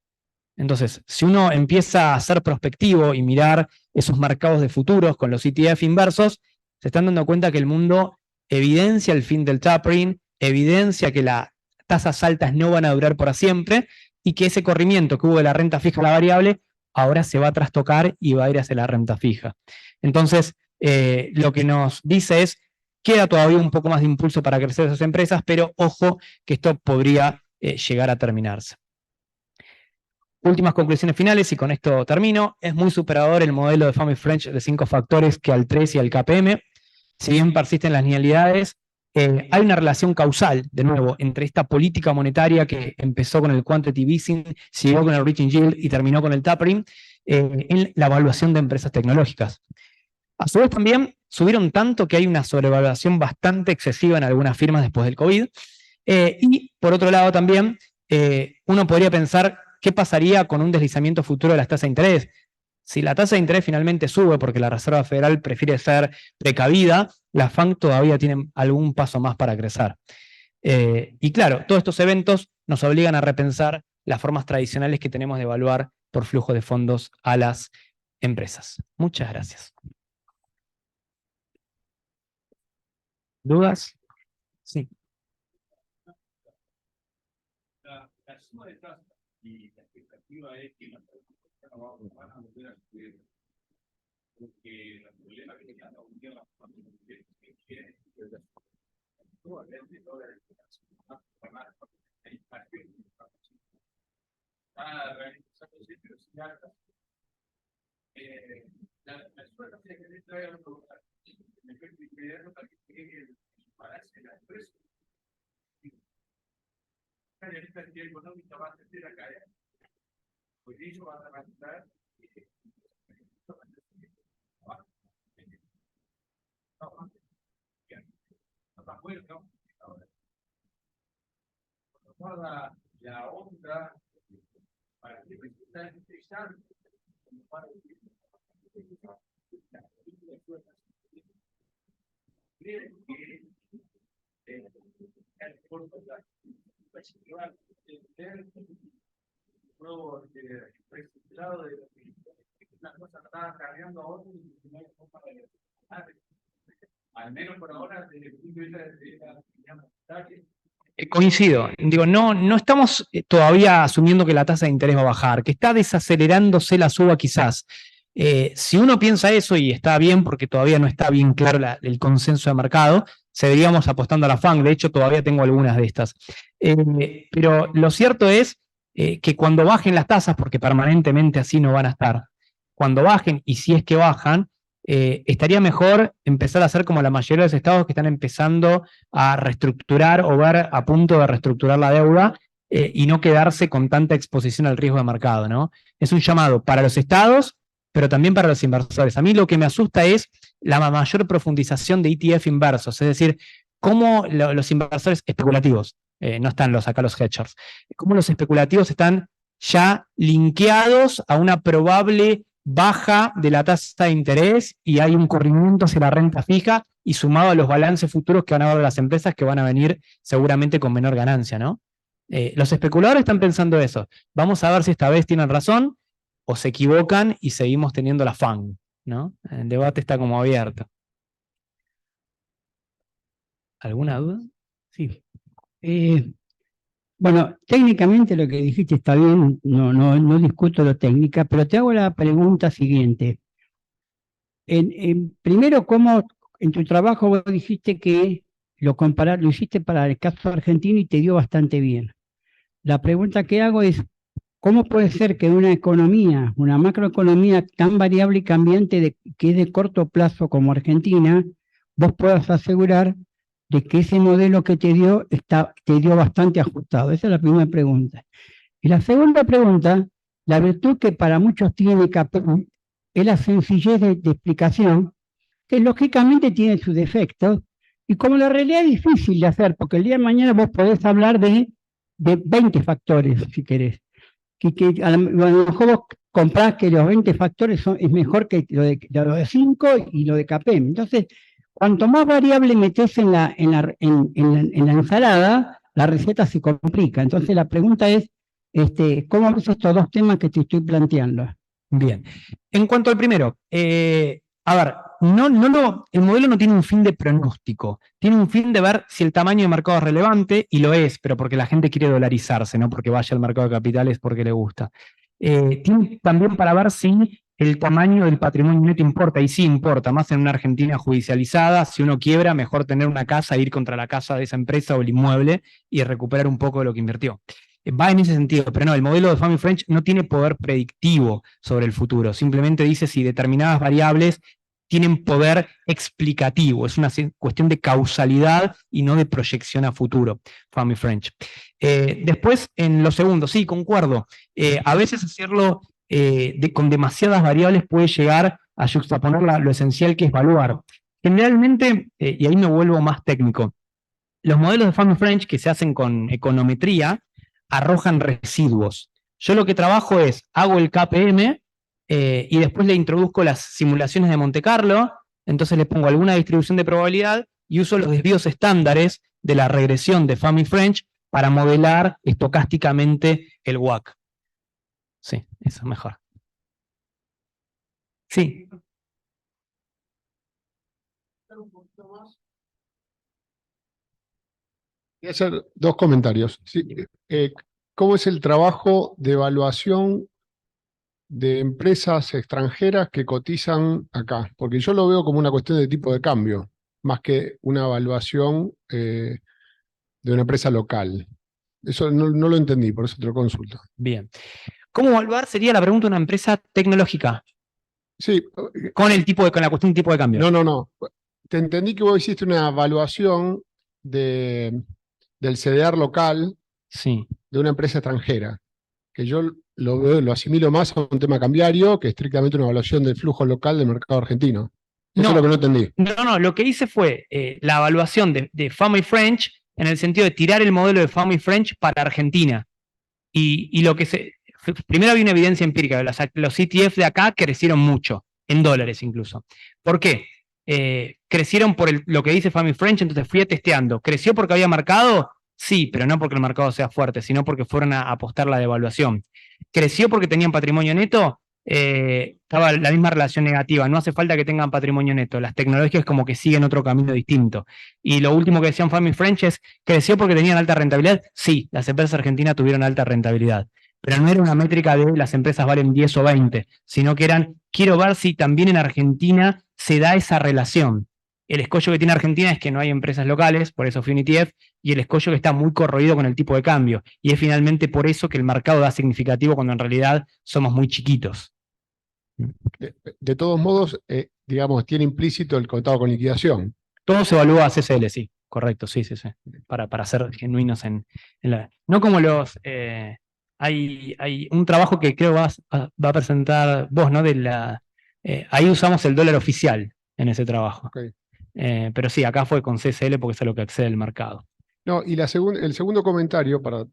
Entonces, si uno empieza a ser prospectivo y mirar esos mercados de futuros con los ETF inversos, se están dando cuenta que el mundo evidencia el fin del tapering, evidencia que las tasas altas no van a durar para siempre y que ese corrimiento que hubo de la renta fija a la variable ahora se va a trastocar y va a ir hacia la renta fija. Entonces, lo que nos dice es, queda todavía un poco más de impulso para crecer esas empresas, pero ojo que esto podría llegar a terminarse. Últimas conclusiones finales, y con esto termino. Es muy superador el modelo de Family French de 5 factores que al 3 y al KPM. Si bien persisten las linealidades, hay una relación causal, de nuevo, entre esta política monetaria que empezó con el quantitative easing, siguió con el reaching yield y terminó con el tapering, en la evaluación de empresas tecnológicas. A su vez también subieron tanto que hay una sobrevaluación bastante excesiva en algunas firmas después del COVID. Y por otro lado también, uno podría pensar qué pasaría con un deslizamiento futuro de las tasas de interés. Si la tasa de interés finalmente sube porque la Reserva Federal prefiere ser precavida, la FANG todavía tiene algún paso más para crecer. Y claro, todos estos eventos nos obligan a repensar las formas tradicionales que tenemos de evaluar por flujo de fondos a las empresas. Muchas gracias. ¿Dudas? Sí.
La suma de tasas y la expectativa es que las personas van a volver a subir, porque el problema que tenía la Unión la escuela tiene que traer algo en efecto inmediato para que llegue el balance de la empresa. La actividad económica va a tender a caer, pues ellos van a levantar toda la onda para que está interesante para creen que el porcentaje que va a tener nuevo resultado de las cosas estaban cargando a otros y no hay forma de al menos por ahora desde el punto de vista de la actividad monetaria.
Coincido, digo, no estamos todavía asumiendo que la tasa de interés va a bajar, que está desacelerándose la suba quizás. Si uno piensa eso, y está bien porque todavía no está bien claro el consenso de mercado, seguiríamos apostando a la FANG, de hecho todavía tengo algunas de estas. Pero lo cierto es que cuando bajen las tasas, porque permanentemente así no van a estar, cuando bajen, y si es que bajan, estaría mejor empezar a hacer como la mayoría de los estados que están empezando a reestructurar o ver a punto de reestructurar la deuda y no quedarse con tanta exposición al riesgo de mercado, ¿no? Es un llamado para los estados, pero también para los inversores. A mí lo que me asusta es la mayor profundización de ETF inversos, es decir, cómo los inversores especulativos, no están acá los hedgers, cómo los especulativos están ya linkeados a una probable baja de la tasa de interés y hay un corrimiento hacia la renta fija y sumado a los balances futuros que van a ver las empresas que van a venir seguramente con menor ganancia, ¿no? Los especuladores están pensando eso. Vamos a ver si esta vez tienen razón o se equivocan y seguimos teniendo la FANG, ¿no? El debate está como abierto. ¿Alguna duda?
Sí. Bueno, técnicamente lo que dijiste está bien, no discuto lo técnica, pero te hago la pregunta siguiente. Primero, ¿cómo en tu trabajo vos dijiste que lo hiciste para el caso argentino y te dio bastante bien? La pregunta que hago es, ¿cómo puede ser que una economía, una macroeconomía tan variable y cambiante que es de corto plazo como Argentina, vos puedas asegurar de que ese modelo que te dio bastante ajustado? Esa es la primera pregunta. Y la segunda pregunta, la virtud que para muchos tiene KPM es la sencillez de explicación, que lógicamente tiene sus defectos, y como la realidad es difícil de hacer, porque el día de mañana vos podés hablar de 20 factores, si querés, que a lo mejor vos comprás que los 20 factores es mejor que lo de 5 y lo de KPM. Entonces, cuanto más variable metés en la ensalada, la receta se complica. Entonces la pregunta es, ¿cómo ves estos dos temas que te estoy planteando?
Bien. En cuanto al primero, a ver, el modelo no tiene un fin de pronóstico, tiene un fin de ver si el tamaño de mercado es relevante, y lo es, pero porque la gente quiere dolarizarse, no porque vaya al mercado de capitales porque le gusta. Tiene también para ver si el tamaño del patrimonio neto importa, y sí importa, más en una Argentina judicializada. Si uno quiebra, mejor tener una casa, ir contra la casa de esa empresa o el inmueble y recuperar un poco de lo que invirtió. Va en ese sentido, pero no, el modelo de Family French no tiene poder predictivo sobre el futuro, simplemente dice si determinadas variables tienen poder explicativo, es una cuestión de causalidad y no de proyección a futuro, Family French. Después, en lo segundo, sí, concuerdo, a veces hacerlo con demasiadas variables puede llegar a juxtaponer lo esencial que es evaluar. Generalmente, y ahí me vuelvo más técnico, los modelos de Family French que se hacen con econometría arrojan residuos. Yo lo que trabajo es, hago el KPM y después le introduzco las simulaciones de Monte Carlo, entonces le pongo alguna distribución de probabilidad y uso los desvíos estándares de la regresión de Family French para modelar estocásticamente el WACC. Sí, eso es mejor. Sí.
Voy a hacer dos comentarios. Sí, ¿cómo es el trabajo de evaluación de empresas extranjeras que cotizan acá? Porque yo lo veo como una cuestión de tipo de cambio, más que una evaluación de una empresa local. Eso no lo entendí, por eso te lo consulto.
Bien. ¿Cómo evaluar? Sería la pregunta de una empresa tecnológica.
Sí.
Con la cuestión de tipo de cambio.
No. Te entendí que vos hiciste una evaluación del CDR local
sí.
de una empresa extranjera, que yo lo asimilo más a un tema cambiario que estrictamente una evaluación del flujo local del mercado argentino. Eso es lo que no entendí.
No, lo que hice fue la evaluación de Family French en el sentido de tirar el modelo de Family French para Argentina. Y lo que primero había una evidencia empírica, los ETF de acá crecieron mucho, en dólares incluso. ¿Por qué? Crecieron por lo que dice Family French, entonces fui testeando. ¿Creció porque había mercado? Sí, pero no porque el mercado sea fuerte, sino porque fueron a apostar la devaluación. ¿Creció porque tenían patrimonio neto? Estaba la misma relación negativa, no hace falta que tengan patrimonio neto, las tecnologías como que siguen otro camino distinto. Y lo último que decían Family French es, ¿creció porque tenían alta rentabilidad? Sí, las empresas argentinas tuvieron alta rentabilidad, pero no era una métrica de las empresas valen 10 o 20, sino que eran, quiero ver si también en Argentina se da esa relación. El escollo que tiene Argentina es que no hay empresas locales, por eso fue un ETF, y el escollo que está muy corroído con el tipo de cambio. Y es finalmente por eso que el mercado da significativo cuando en realidad somos muy chiquitos.
De todos modos, digamos, tiene implícito el contado con liquidación.
Todo se evalúa a CCL, sí, correcto, sí. Para ser genuinos en la... No como los... hay un trabajo que creo va a presentar vos, ¿no? Ahí usamos el dólar oficial en ese trabajo.
Okay.
Pero sí, acá fue con CSL porque es a lo que accede el mercado.
No, y el segundo comentario, para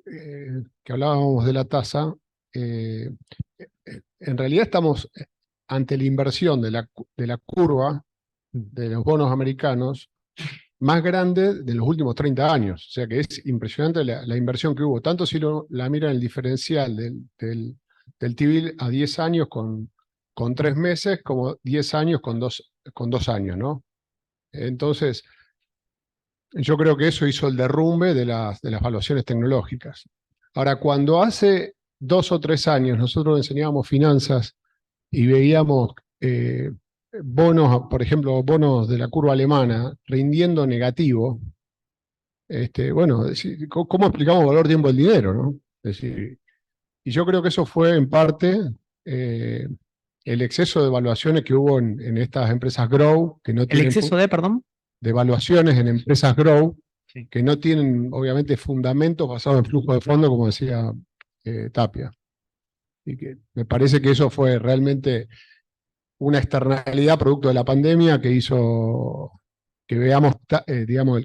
que hablábamos de la tasa, en realidad estamos ante la inversión de la curva de los bonos americanos más grande de los últimos 30 años. O sea que es impresionante la inversión que hubo, tanto si la miran el diferencial del T-bill a 10 años con 3 meses, como 10 años con 2 años, ¿no? Entonces, yo creo que eso hizo el derrumbe de las valuaciones tecnológicas. Ahora, cuando hace 2 o 3 años nosotros enseñábamos finanzas y veíamos bonos, por ejemplo, bonos de la curva alemana rindiendo negativo, bueno, ¿cómo explicamos valor tiempo del dinero, no? Es decir, y yo creo que eso fue en parte el exceso de evaluaciones que hubo en estas empresas Grow, que no tienen...
¿El exceso perdón?
De evaluaciones en empresas Grow,
sí,
que no tienen, obviamente, fundamentos basados en flujo de fondo, como decía Tapia. Y que me parece que eso fue realmente una externalidad producto de la pandemia que hizo que veamos, digamos,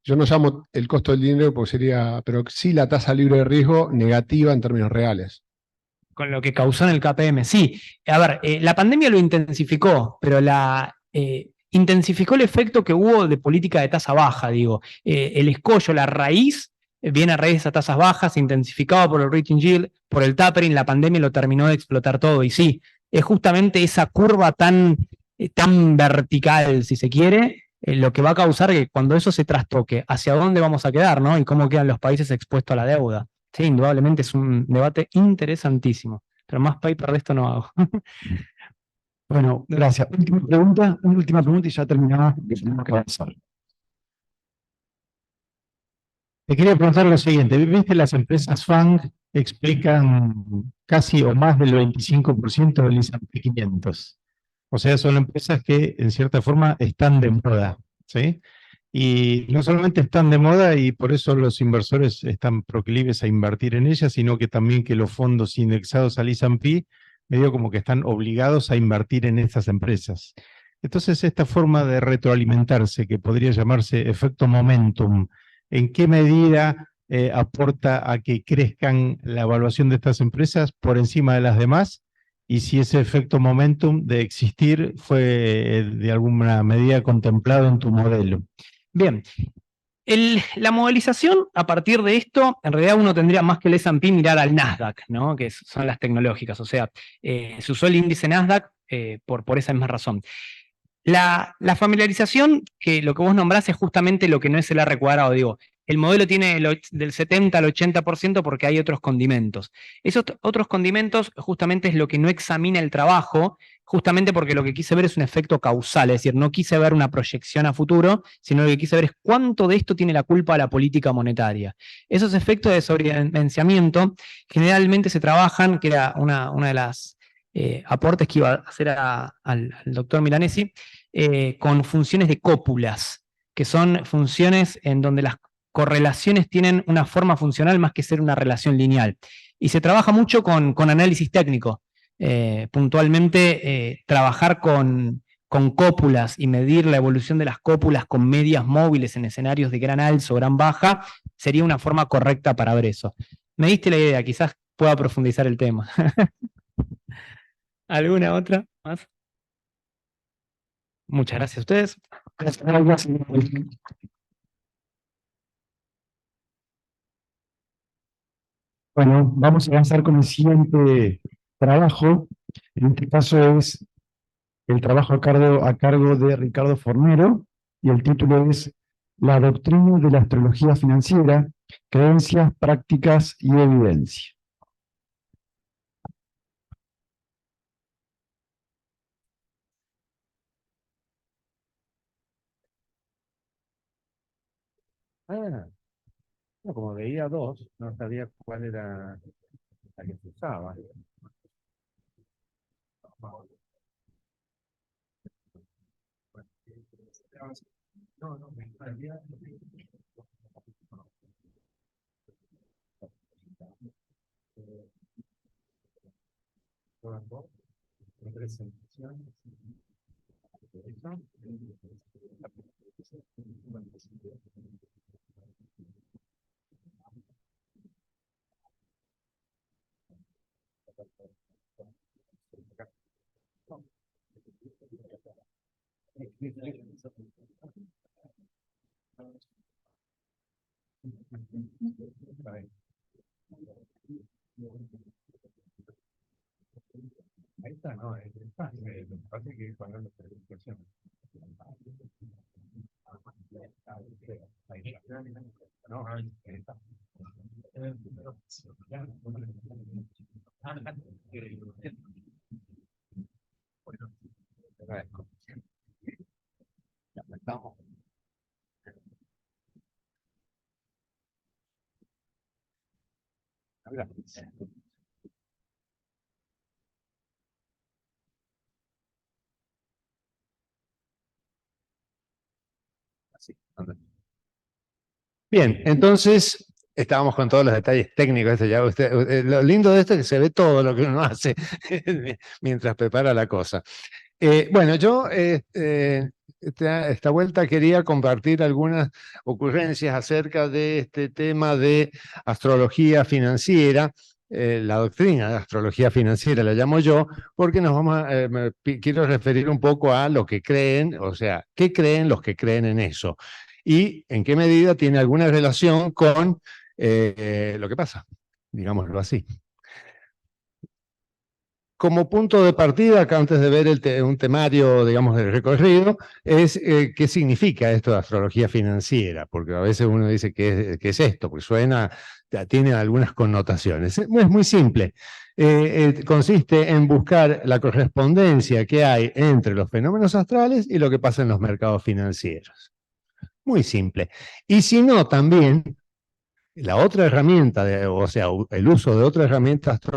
yo no llamo el costo del dinero porque sería, pero sí la tasa libre de riesgo negativa en términos reales.
Con lo que causó en el KPM, sí. A ver, la pandemia lo intensificó, pero intensificó el efecto que hubo de política de tasa baja, digo. El escollo, la raíz, viene a raíz de esas tasas bajas, intensificado por el rating yield, por el tapering, la pandemia lo terminó de explotar todo. Y sí, es justamente esa curva tan vertical, si se quiere, lo que va a causar que cuando eso se trastoque, hacia dónde vamos a quedar, ¿no? Y cómo quedan los países expuestos a la deuda. Sí, indudablemente es un debate interesantísimo. pero más paper de esto no hago.
Bueno, gracias. Última pregunta y ya terminamos, porque tenemos que avanzar. Te quería preguntar lo siguiente. ¿Viste las empresas FANG explican casi o más del 25% del S&P 500? O sea, son empresas que en cierta forma están de moda, ¿sí? Y no solamente están de moda y por eso los inversores están proclives a invertir en ellas, sino que también que los fondos indexados al S&P medio como que están obligados a invertir en estas empresas. Entonces, esta forma de retroalimentarse, que podría llamarse efecto momentum, ¿en qué medida aporta a que crezcan la evaluación de estas empresas por encima de las demás? Y si ese efecto momentum de existir fue de alguna medida contemplado en tu modelo.
Bien, la modelización a partir de esto, en realidad uno tendría más que el S&P mirar al Nasdaq, ¿no? Que son las tecnológicas, o sea, se usó el índice Nasdaq por esa misma razón. La familiarización, que lo que vos nombrás es justamente lo que no es el R cuadrado, digo, el modelo tiene del 70 al 80% porque hay otros condimentos. Esos otros condimentos justamente es lo que no examina el trabajo, justamente porque lo que quise ver es un efecto causal, es decir, no quise ver una proyección a futuro, sino lo que quise ver es cuánto de esto tiene la culpa a la política monetaria. Esos efectos de sobredimensionamiento generalmente se trabajan, que era una de las aportes que iba a hacer al doctor Milanesi, con funciones de cópulas, que son funciones en donde las correlaciones tienen una forma funcional más que ser una relación lineal. Y se trabaja mucho con análisis técnico. Puntualmente, trabajar con cópulas y medir la evolución de las cópulas con medias móviles en escenarios de gran alza o gran baja, sería una forma correcta para ver eso. Me diste la idea, quizás pueda profundizar el tema. ¿Alguna otra más? Muchas gracias a ustedes.
Bueno, vamos a avanzar con el siguiente trabajo. En este caso es el trabajo a cargo de Ricardo Fornero, y el título es La doctrina de la astrología financiera, creencias, prácticas y evidencia.
No, como veía dos, no sabía cuál era la que se usaba. No, no, me salía. Presentación. Ahí está, no, es fácil, lo que pasa es que cuando la presentación. Ahí está. No, ahí está. Bueno, te agradezco. Ya estamos. Gracias. Así, anda. Bien, entonces estábamos con todos los detalles técnicos. Lo lindo de esto es que se ve todo lo que uno hace mientras prepara la cosa. Bueno, yo esta vuelta quería compartir algunas ocurrencias acerca de este tema de astrología financiera, la doctrina de astrología financiera la llamo yo, porque quiero referir un poco a lo que creen, o sea, qué creen los que creen en eso, y en qué medida tiene alguna relación con lo que pasa, digámoslo así.
como punto de partida, acá antes de ver un temario, digamos, del recorrido, es qué significa esto de astrología financiera, porque a veces uno dice, ¿qué es esto? Porque suena, tiene algunas connotaciones. Es muy simple. Consiste en buscar la correspondencia que hay entre los fenómenos astrales y lo que pasa en los mercados financieros. Muy simple. Y si no, también, la otra herramienta, o sea, el uso de otra herramienta astrológica,